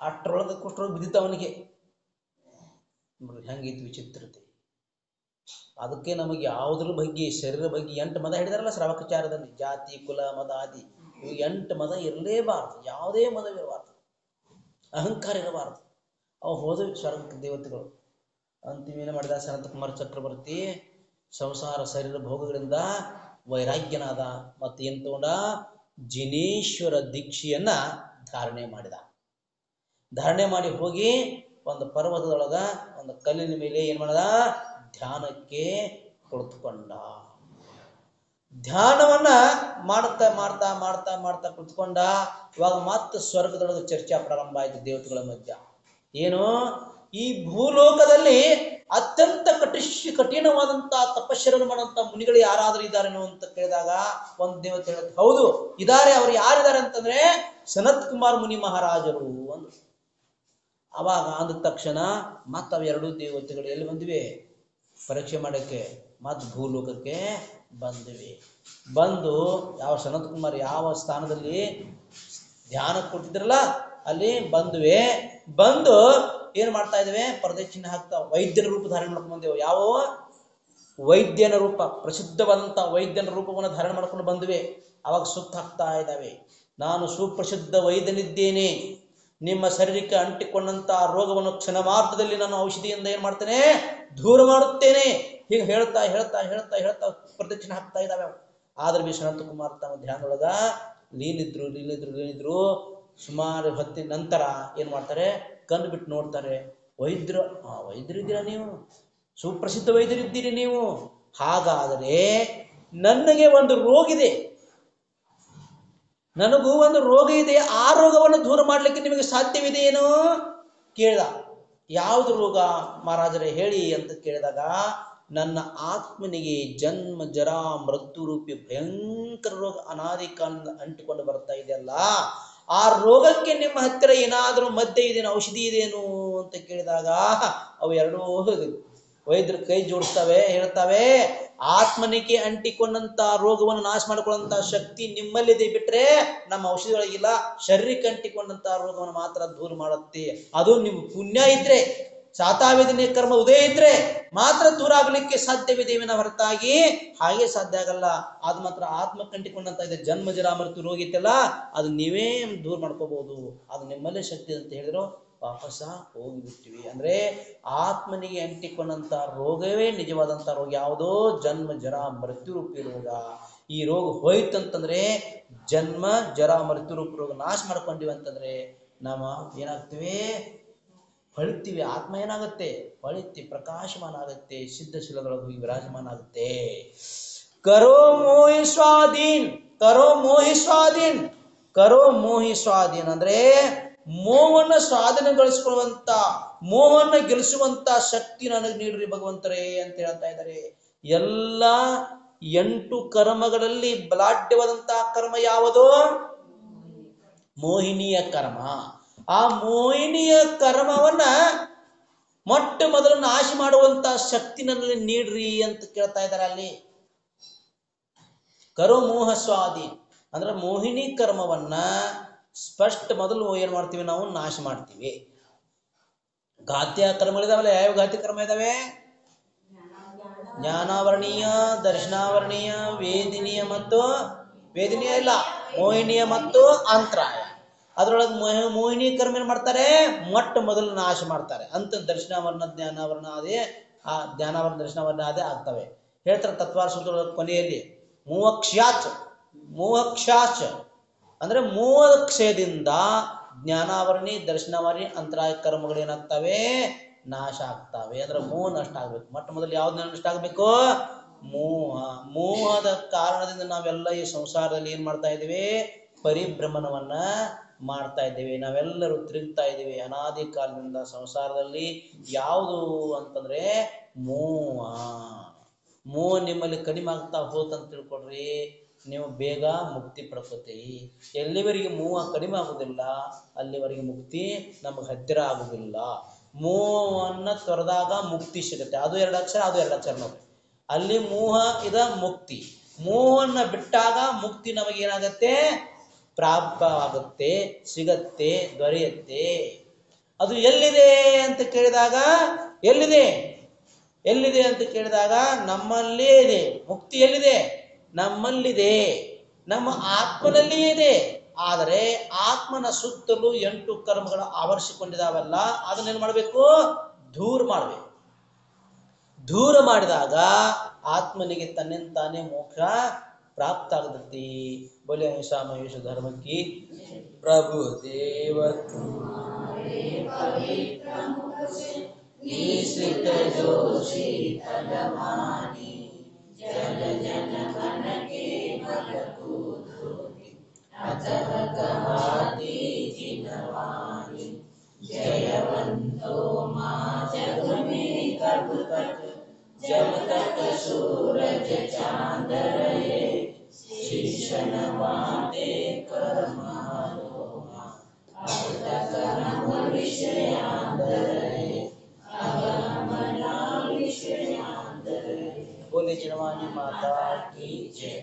ಅಷ್ಟ್ರೊಳಗೆ ಕುಷ್ಟ್ರೊಳಗೆ ಬಿದ್ದಿತ್ತ ಅವನಿಗೆ. ಹೆಂಗೈತಿ ವಿಚಿತ್ರತೆ. ಅದಕ್ಕೆ ನಮಗೆ ಯಾವುದ್ರ ಬಗ್ಗೆ, ಶರೀರ ಬಗ್ಗೆ 8 ಮದ ಹಿಡಿದಾರಲ್ಲ ಶ್ರಾವಕಾಚಾರದಲ್ಲಿ, ಜಾತಿ ಕುಲ ಮದ ಆದಿ, ಇವು 8 ಮದ ಇರಲೇಬಾರದು. ಯಾವುದೇ ಮದವಿರಬಾರ್ದು, ಅಹಂಕಾರ ಇರಬಾರ್ದು. ಅವು ಹೋದವು ಸ್ವರ್ಗ ದೇವತೆಗಳು. ಅಂತಿಮೇನು ಮಾಡಿದ ಸನತ್ಕುಮಾರ ಚಕ್ರವರ್ತಿ, ಸಂಸಾರ ಶರೀರ ಭೋಗಗಳಿಂದ ವೈರಾಗ್ಯನಾದ. ಮತ್ತೆ ಏನು ತಗೊಂಡ, ಜಿನೇಶ್ವರ ದೀಕ್ಷೆಯನ್ನ ಧಾರಣೆ ಮಾಡಿದ. ಧಾರಣೆ ಮಾಡಿ ಹೋಗಿ ಒಂದು ಪರ್ವತದೊಳಗ ಒಂದು ಕಲ್ಲಿನ ಮೇಲೆ ಏನ್ ಮಾಡದ, ಧ್ಯಾನಕ್ಕೆ ಕುಳಿತುಕೊಂಡ. ಧ್ಯಾನವನ್ನ ಮಾಡ್ತಾ ಮಾಡ್ತಾ ಮಾಡ್ತಾ ಮಾಡ್ತಾ ಕುಳಿತುಕೊಂಡ. ಇವಾಗ ಮತ್ತೆ ಸ್ವರ್ಗದೊಳಗೆ ಚರ್ಚೆ ಪ್ರಾರಂಭ ಆಯಿತು ದೇವತೆಗಳ ಮಧ್ಯ. ಏನು, ಈ ಭೂಲೋಕದಲ್ಲಿ ಅತ್ಯಂತ ಕಠಿಣವಾದಂತಹ ತಪಶ್ಚರ್ಯವನ್ನು ಮಾಡುವಂತ ಮುನಿಗಳು ಯಾರಾದರೂ ಇದ್ದಾರೇನೋ ಅಂತ ಕೇಳಿದಾಗ ಒಂದು ದೇವತೆ ಹೇಳುತ್ತೆ, ಹೌದು ಇದ್ದಾರೆ. ಅವರು ಯಾರಿದ್ದಾರೆ ಅಂತಂದ್ರೆ ಸನತ್ ಕುಮಾರ್ ಮುನಿ ಮಹಾರಾಜರು ಅಂದ್ರು. ಅವಾಗ ಅಂದ ತಕ್ಷಣ ಮತ್ತವು 2 ದೇವತೆಗಳು ಎಲ್ಲಿ ಬಂದಿವೆ, ಪರೀಕ್ಷೆ ಮಾಡಕ್ಕೆ ಮತ್ ಭೂಲೋಕಕ್ಕೆ ಬಂದಿವೆ. ಬಂದು ಯಾವ ಸನತ್ ಕುಮಾರ್ ಯಾವ ಸ್ಥಾನದಲ್ಲಿ ಧ್ಯಾನ ಕೊಟ್ಟಿದ್ರಲ್ಲ ಅಲ್ಲಿ ಬಂದುವೆ. ಬಂದು ಏನ್ ಮಾಡ್ತಾ ಇದ್ದೇವೆ, ಪ್ರದಕ್ಷಿಣೆ ಹಾಕ್ತಾ ವೈದ್ಯನ ರೂಪ ಧಾರಣೆ ಮಾಡ್ಕೊಂಡು ಬಂದೇವು. ಯಾವ ವೈದ್ಯನ ರೂಪ, ಪ್ರಸಿದ್ಧವಾದಂತಹ ವೈದ್ಯನ ರೂಪವನ್ನು ಧಾರಣೆ ಮಾಡ್ಕೊಂಡು ಬಂದುವೆ. ಅವಾಗ ಸುತ್ತ ಹಾಕ್ತಾ ಇದ್ದಾವೆ, ನಾನು ಸುಪ್ರಸಿದ್ಧ ವೈದ್ಯನಿದ್ದೇನೆ, ನಿಮ್ಮ ಶರೀರಕ್ಕೆ ಅಂಟಿಕೊಂಡಂತಹ ರೋಗವನ್ನು ಕ್ಷಣ ಮಾತ್ರದಲ್ಲಿ ನಾನು ಔಷಧಿಯಿಂದ ಏನ್ ಮಾಡ್ತೇನೆ, ದೂರ ಮಾಡುತ್ತೇನೆ. ಹೀಗೆ ಹೇಳ್ತಾ ಹೇಳ್ತಾ ಹೇಳ್ತಾ ಹೇಳ್ತಾ ಪ್ರದಕ್ಷಿಣೆ ಹಾಕ್ತಾ ಇದ್ದಾವೆ. ಆದ್ರೆ ಬಿ ಸನತ್ಕುಮಾರ್ ತಮ್ಮ ಧ್ಯಾನದೊಳಗ ಲೀನಿದ್ರು. ಸುಮಾರು ಹೊತ್ತಿನ ನಂತರ ಏನ್ ಮಾಡ್ತಾರೆ, ಕಣ್ಣು ಬಿಟ್ಟು ನೋಡ್ತಾರೆ. ವೈದ್ಯರಿದ್ದೀರಾ ನೀವು, ಸುಪ್ರಸಿದ್ಧ ವೈದ್ಯರಿದ್ದೀರಿ ನೀವು. ಹಾಗಾದರೆ ನನಗೆ ಒಂದು ರೋಗ ಇದೆ, ನನಗೂ ಒಂದು ರೋಗ ಇದೆ. ಆ ರೋಗವನ್ನು ದೂರ ಮಾಡಲಿಕ್ಕೆ ನಿಮಗೆ ಸಾಧ್ಯವಿದೆ ಏನು ಕೇಳಿದ. ಯಾವುದು ರೋಗ ಮಹಾರಾಜರೇ ಹೇಳಿ ಅಂತ ಕೇಳಿದಾಗ, ನನ್ನ ಆತ್ಮನಿಗೆ ಜನ್ಮ ಜರಾ ಮೃತ್ಯು ರೂಪಿ ಭಯಂಕರ ರೋಗ ಅನಾದಿ ಕಾಲದಿಂದ ಅಂಟಿಕೊಂಡು ಬರ್ತಾ ಇದೆಯಲ್ಲ, ಆ ರೋಗಕ್ಕೆ ನಿಮ್ಮ ಹತ್ತಿರ ಏನಾದರೂ ಮದ್ದೆ ಇದೇನು, ಔಷಧಿ ಇದೇನು ಅಂತ ಕೇಳಿದಾಗ ಅವು 2 ವೈದ್ಯರು ಕೈ ಜೋಡಿಸ್ತವೆ, ಹೇಳ್ತವೆ, ಆತ್ಮನಿಗೆ ಅಂಟಿಕೊಂಡಂತ ರೋಗವನ್ನು ನಾಶ ಮಾಡಿಕೊಳ್ಳುವಂತ ಶಕ್ತಿ ನಿಮ್ಮಲ್ಲಿದೆ, ಬಿಟ್ರೆ ನಮ್ಮ ಔಷಧಿಗಳಿಗಿಲ್ಲ. ಶರೀರಕ್ಕೆ ಅಂಟಿಕೊಂಡಂತ ರೋಗವನ್ನು ಮಾತ್ರ ದೂರ ಮಾಡುತ್ತೆ. ಅದು ನಿಮ್ಮ ಪುಣ್ಯ ಇದ್ರೆ, ಶಾತಾವೇದನೆ ಕರ್ಮ ಉದಯ ಇದ್ರೆ ಮಾತ್ರ ದೂರ ಆಗಲಿಕ್ಕೆ ಸಾಧ್ಯವಿದೇವಿನ ಹೊರತಾಗಿ ಹಾಗೆ ಸಾಧ್ಯ ಆಗಲ್ಲ. ಅದು ಮಾತ್ರ ಆತ್ಮಕ್ಕೆ ಅಂಟಿಕೊಂಡಂತ ಇದೆ ಜನ್ಮ ಜರ ಮೃತ್ಯು ರೋಗ ಇತ್ತಲ್ಲ, ಅದು ನೀವೇ ದೂರ ಮಾಡ್ಕೋಬಹುದು, ಅದು ನಿಮ್ಮಲ್ಲೇ ಶಕ್ತಿ ಅಂತ ಹೇಳಿದ್ರು. ವಾಪಸ ಹೋಗಿಬಿಟ್ಟಿವಿ. ಅಂದ್ರೆ ಆತ್ಮನಿಗೆ ಅಂಟಿಕೊಂಡಂತ ರೋಗವೇ ನಿಜವಾದಂತ ರೋಗ. ಯಾವುದೋ ಜನ್ಮ ಜರ ಮೃತ್ಯು ರೂಪಿ ರೋಗ. ಈ ರೋಗ ಹೋಯ್ತಂತಂದ್ರೆ, ಜನ್ಮ ಜರ ಮೃತ್ಯು ರೂಪಿ ರೋಗ ನಾಶ ಮಾಡ್ಕೊಂಡಿವಿ ಅಂತಂದ್ರೆ ನಾವು ಏನಾಗ್ತೀವಿ, ಹೊಳಿತೀವಿ. ಆತ್ಮ ಏನಾಗುತ್ತೆ, ಹೊಳಿತಿ ಪ್ರಕಾಶಮಾನ ಆಗುತ್ತೆ, ಸಿದ್ಧಶೀಲದೊಳಗೆ ಹೋಗಿ ವಿರಾಜಮಾನ ಆಗುತ್ತೆ. ಕರೋ ಮೋಹಿ ಸ್ವಾಧೀನ್, ಕರೋ ಮೋಹಿ ಸ್ವಾಧೀನ್, ಕರೋ ಮೋಹಿ ಸ್ವಾಧೀನ್ ಅಂದ್ರೆ ಮೋಹವನ್ನು ಸ್ವಾಧೀನಗೊಳಿಸಿಕೊಳ್ಳುವಂತ, ಮೋಹವನ್ನು ಗೆಲ್ಲಿಸುವಂತ ಶಕ್ತಿ ನನಗೆ ನೀಡ್ರಿ ಭಗವಂತರೇ ಅಂತ ಹೇಳ್ತಾ ಇದ್ದಾರೆ. ಎಲ್ಲ 8 ಕರ್ಮಗಳಲ್ಲಿ ಬಲಾಢ್ಯವಾದಂತಹ ಕರ್ಮ ಯಾವುದು, ಮೋಹಿನಿಯ ಕರ್ಮ. ಆ ಮೋಹಿನಿಯ ಕರ್ಮವನ್ನ ಮೊಟ್ಟ ಮೊದಲು ನಾಶ ಮಾಡುವಂತ ಶಕ್ತಿ ನನ್ನಲ್ಲಿ ನೀಡ್ರಿ ಅಂತ ಕೇಳ್ತಾ ಇದ್ದಾರೆ ಅಲ್ಲಿ. ಕರೋ ಮೋಹ ಸ್ವಾಧೀನ್ ಅಂದ್ರೆ ಮೋಹಿನಿ ಕರ್ಮವನ್ನ ಸ್ಪಷ್ಟ ಮೊದಲು ಏನ್ ಮಾಡ್ತೀವಿ, ನಾವು ನಾಶ ಮಾಡ್ತೀವಿ. ಘಾತ್ಯ ಕರ್ಮಗಳಿದಾವಲ್ಲ, ಯಾವ ಘಾತ್ಯ ಕರ್ಮ ಇದಾವೆ, ಜ್ಞಾನಾವರಣೀಯ, ದರ್ಶನಾವರಣೀಯ, ವೇದಿನೀಯ ಮತ್ತು ವೇದಿನೀಯ ಇಲ್ಲ, ಮೋಹಿನಿಯ ಮತ್ತು ಅಂತರಾಯ. ಅದ್ರೊಳಗೆ ಮೋಹಿನಿ ಕರ್ಮ ಏನ್ ಮಾಡ್ತಾರೆ, ಮೊಟ್ಟ ಮೊದಲು ನಾಶ ಮಾಡ್ತಾರೆ. ಅಂತ ದರ್ಶನಾವರಣ ಜ್ಞಾನಾವರಣ ಅದೇ, ಆ ಜ್ಞಾನಾವರಣ ದರ್ಶನಾವರಣ ಅದೇ ಆಗ್ತವೆ. ಹೇಳ್ತಾರೆ ತತ್ವಾರ ಸೂತ್ರದ ಕೊನೆಯಲ್ಲಿ, ಮೋಹಕ್ಷಾಚ ಅಂದ್ರೆ ಮೋಹಕ್ಷಯದಿಂದ ಜ್ಞಾನಾವರಣಿ ದರ್ಶನಾವರಣಿ ಅಂತರಾಯ ಕರ್ಮಗಳು ಏನಾಗ್ತವೆ, ನಾಶ ಆಗ್ತವೆ. ಅಂದ್ರೆ ಮೋಹ ನಷ್ಟ ಆಗ್ಬೇಕು. ಮೊಟ್ಟ ಮೊದಲು ಯಾವ್ದು ನಷ್ಟ ಆಗ್ಬೇಕು, ಮೋಹ. ಮೋಹದ ಕಾರಣದಿಂದ ನಾವೆಲ್ಲ ಈ ಸಂಸಾರದಲ್ಲಿ ಏನ್ ಮಾಡ್ತಾ ಇದೀವಿ, ಪರಿಭ್ರಮಣವನ್ನ ಮಾಡ್ತಾ ಇದ್ದೇವೆ. ನಾವೆಲ್ಲರೂ ತಿರುಗ್ತಾ ಇದ್ದೇವೆ ಅನಾದಿ ಕಾಲದಿಂದ ಸಂಸಾರದಲ್ಲಿ. ಯಾವುದು ಅಂತಂದ್ರೆ ಮೋಹ. ಮೋಹ ನಿಮ್ಮಲ್ಲಿ ಕಡಿಮೆ ಆಗ್ತಾ ಹೋತಂತ ತಿಳ್ಕೊಡ್ರಿ, ನೀವು ಬೇಗ ಮುಕ್ತಿ ಪಡ್ಕೋತೀವಿ. ಎಲ್ಲಿವರೆಗೆ ಮೋಹ ಕಡಿಮೆ ಆಗುದಿಲ್ಲ ಅಲ್ಲಿವರೆಗೆ ಮುಕ್ತಿ ನಮಗೆ ಹತ್ತಿರ ಆಗುದಿಲ್ಲ. ಮೋಹವನ್ನು ತೊರೆದಾಗ ಮುಕ್ತಿ ಸಿಗುತ್ತೆ. ಅದು 2 ಅಕ್ಷರ, ಅದು 2 ಅಕ್ಷರ ನೋಡಿ. ಅಲ್ಲಿ ಮೋಹ ಇದ ಮುಕ್ತಿ. ಮೋಹವನ್ನು ಬಿಟ್ಟಾಗ ಮುಕ್ತಿ ನಮಗೇನಾಗತ್ತೆ? ಪ್ರಾಪ್ತವಾಗುತ್ತೆ, ಸಿಗತ್ತೆ, ದೊರೆಯುತ್ತೆ. ಅದು ಎಲ್ಲಿದೆ ಅಂತ ಕೇಳಿದಾಗ, ಎಲ್ಲಿದೆ ಎಲ್ಲಿದೆ ಅಂತ ಕೇಳಿದಾಗ ನಮ್ಮಲ್ಲೇ ಇದೆ. ಮುಕ್ತಿ ಎಲ್ಲಿದೆ? ನಮ್ಮಲ್ಲಿದೆ, ನಮ್ಮ ಆತ್ಮನಲ್ಲಿಯೇ ಇದೆ. ಆದರೆ ಆತ್ಮನ ಸುತ್ತಲೂ 8 ಕರ್ಮಗಳು ಆವರಿಸಿಕೊಂಡಿದಾವಲ್ಲ, ಅದನ್ನೇನು ಮಾಡಬೇಕು? ದೂರ ಮಾಡಬೇಕು. ದೂರ ಮಾಡಿದಾಗ ಆತ್ಮನಿಗೆ ತನ್ನಿಂತಾನೇ ಮೋಕ್ಷ ಪ್ರಾಪ್ತ ಆಗತೈತಿ. ಬೋಲೆ ಹಂಸ ಮಹೇಶ ಧರ್ಮಕ್ಕೆ ಪ್ರಭು ದೇವ ಶ್ರೀತ ಜೋಶಿ ತಲವಾನಿ ಜನ ಜನ ಮನ के बल कूधोति अतः कहाती जिनवानी जयवंतो मां जग में कब तक जब तक सूरज चांद रहे शीश नवाते कर मारोहा अब तक हम विषयांत रहे अब हम ना विषयांत रहे। बोले जिनवानी माता की जय।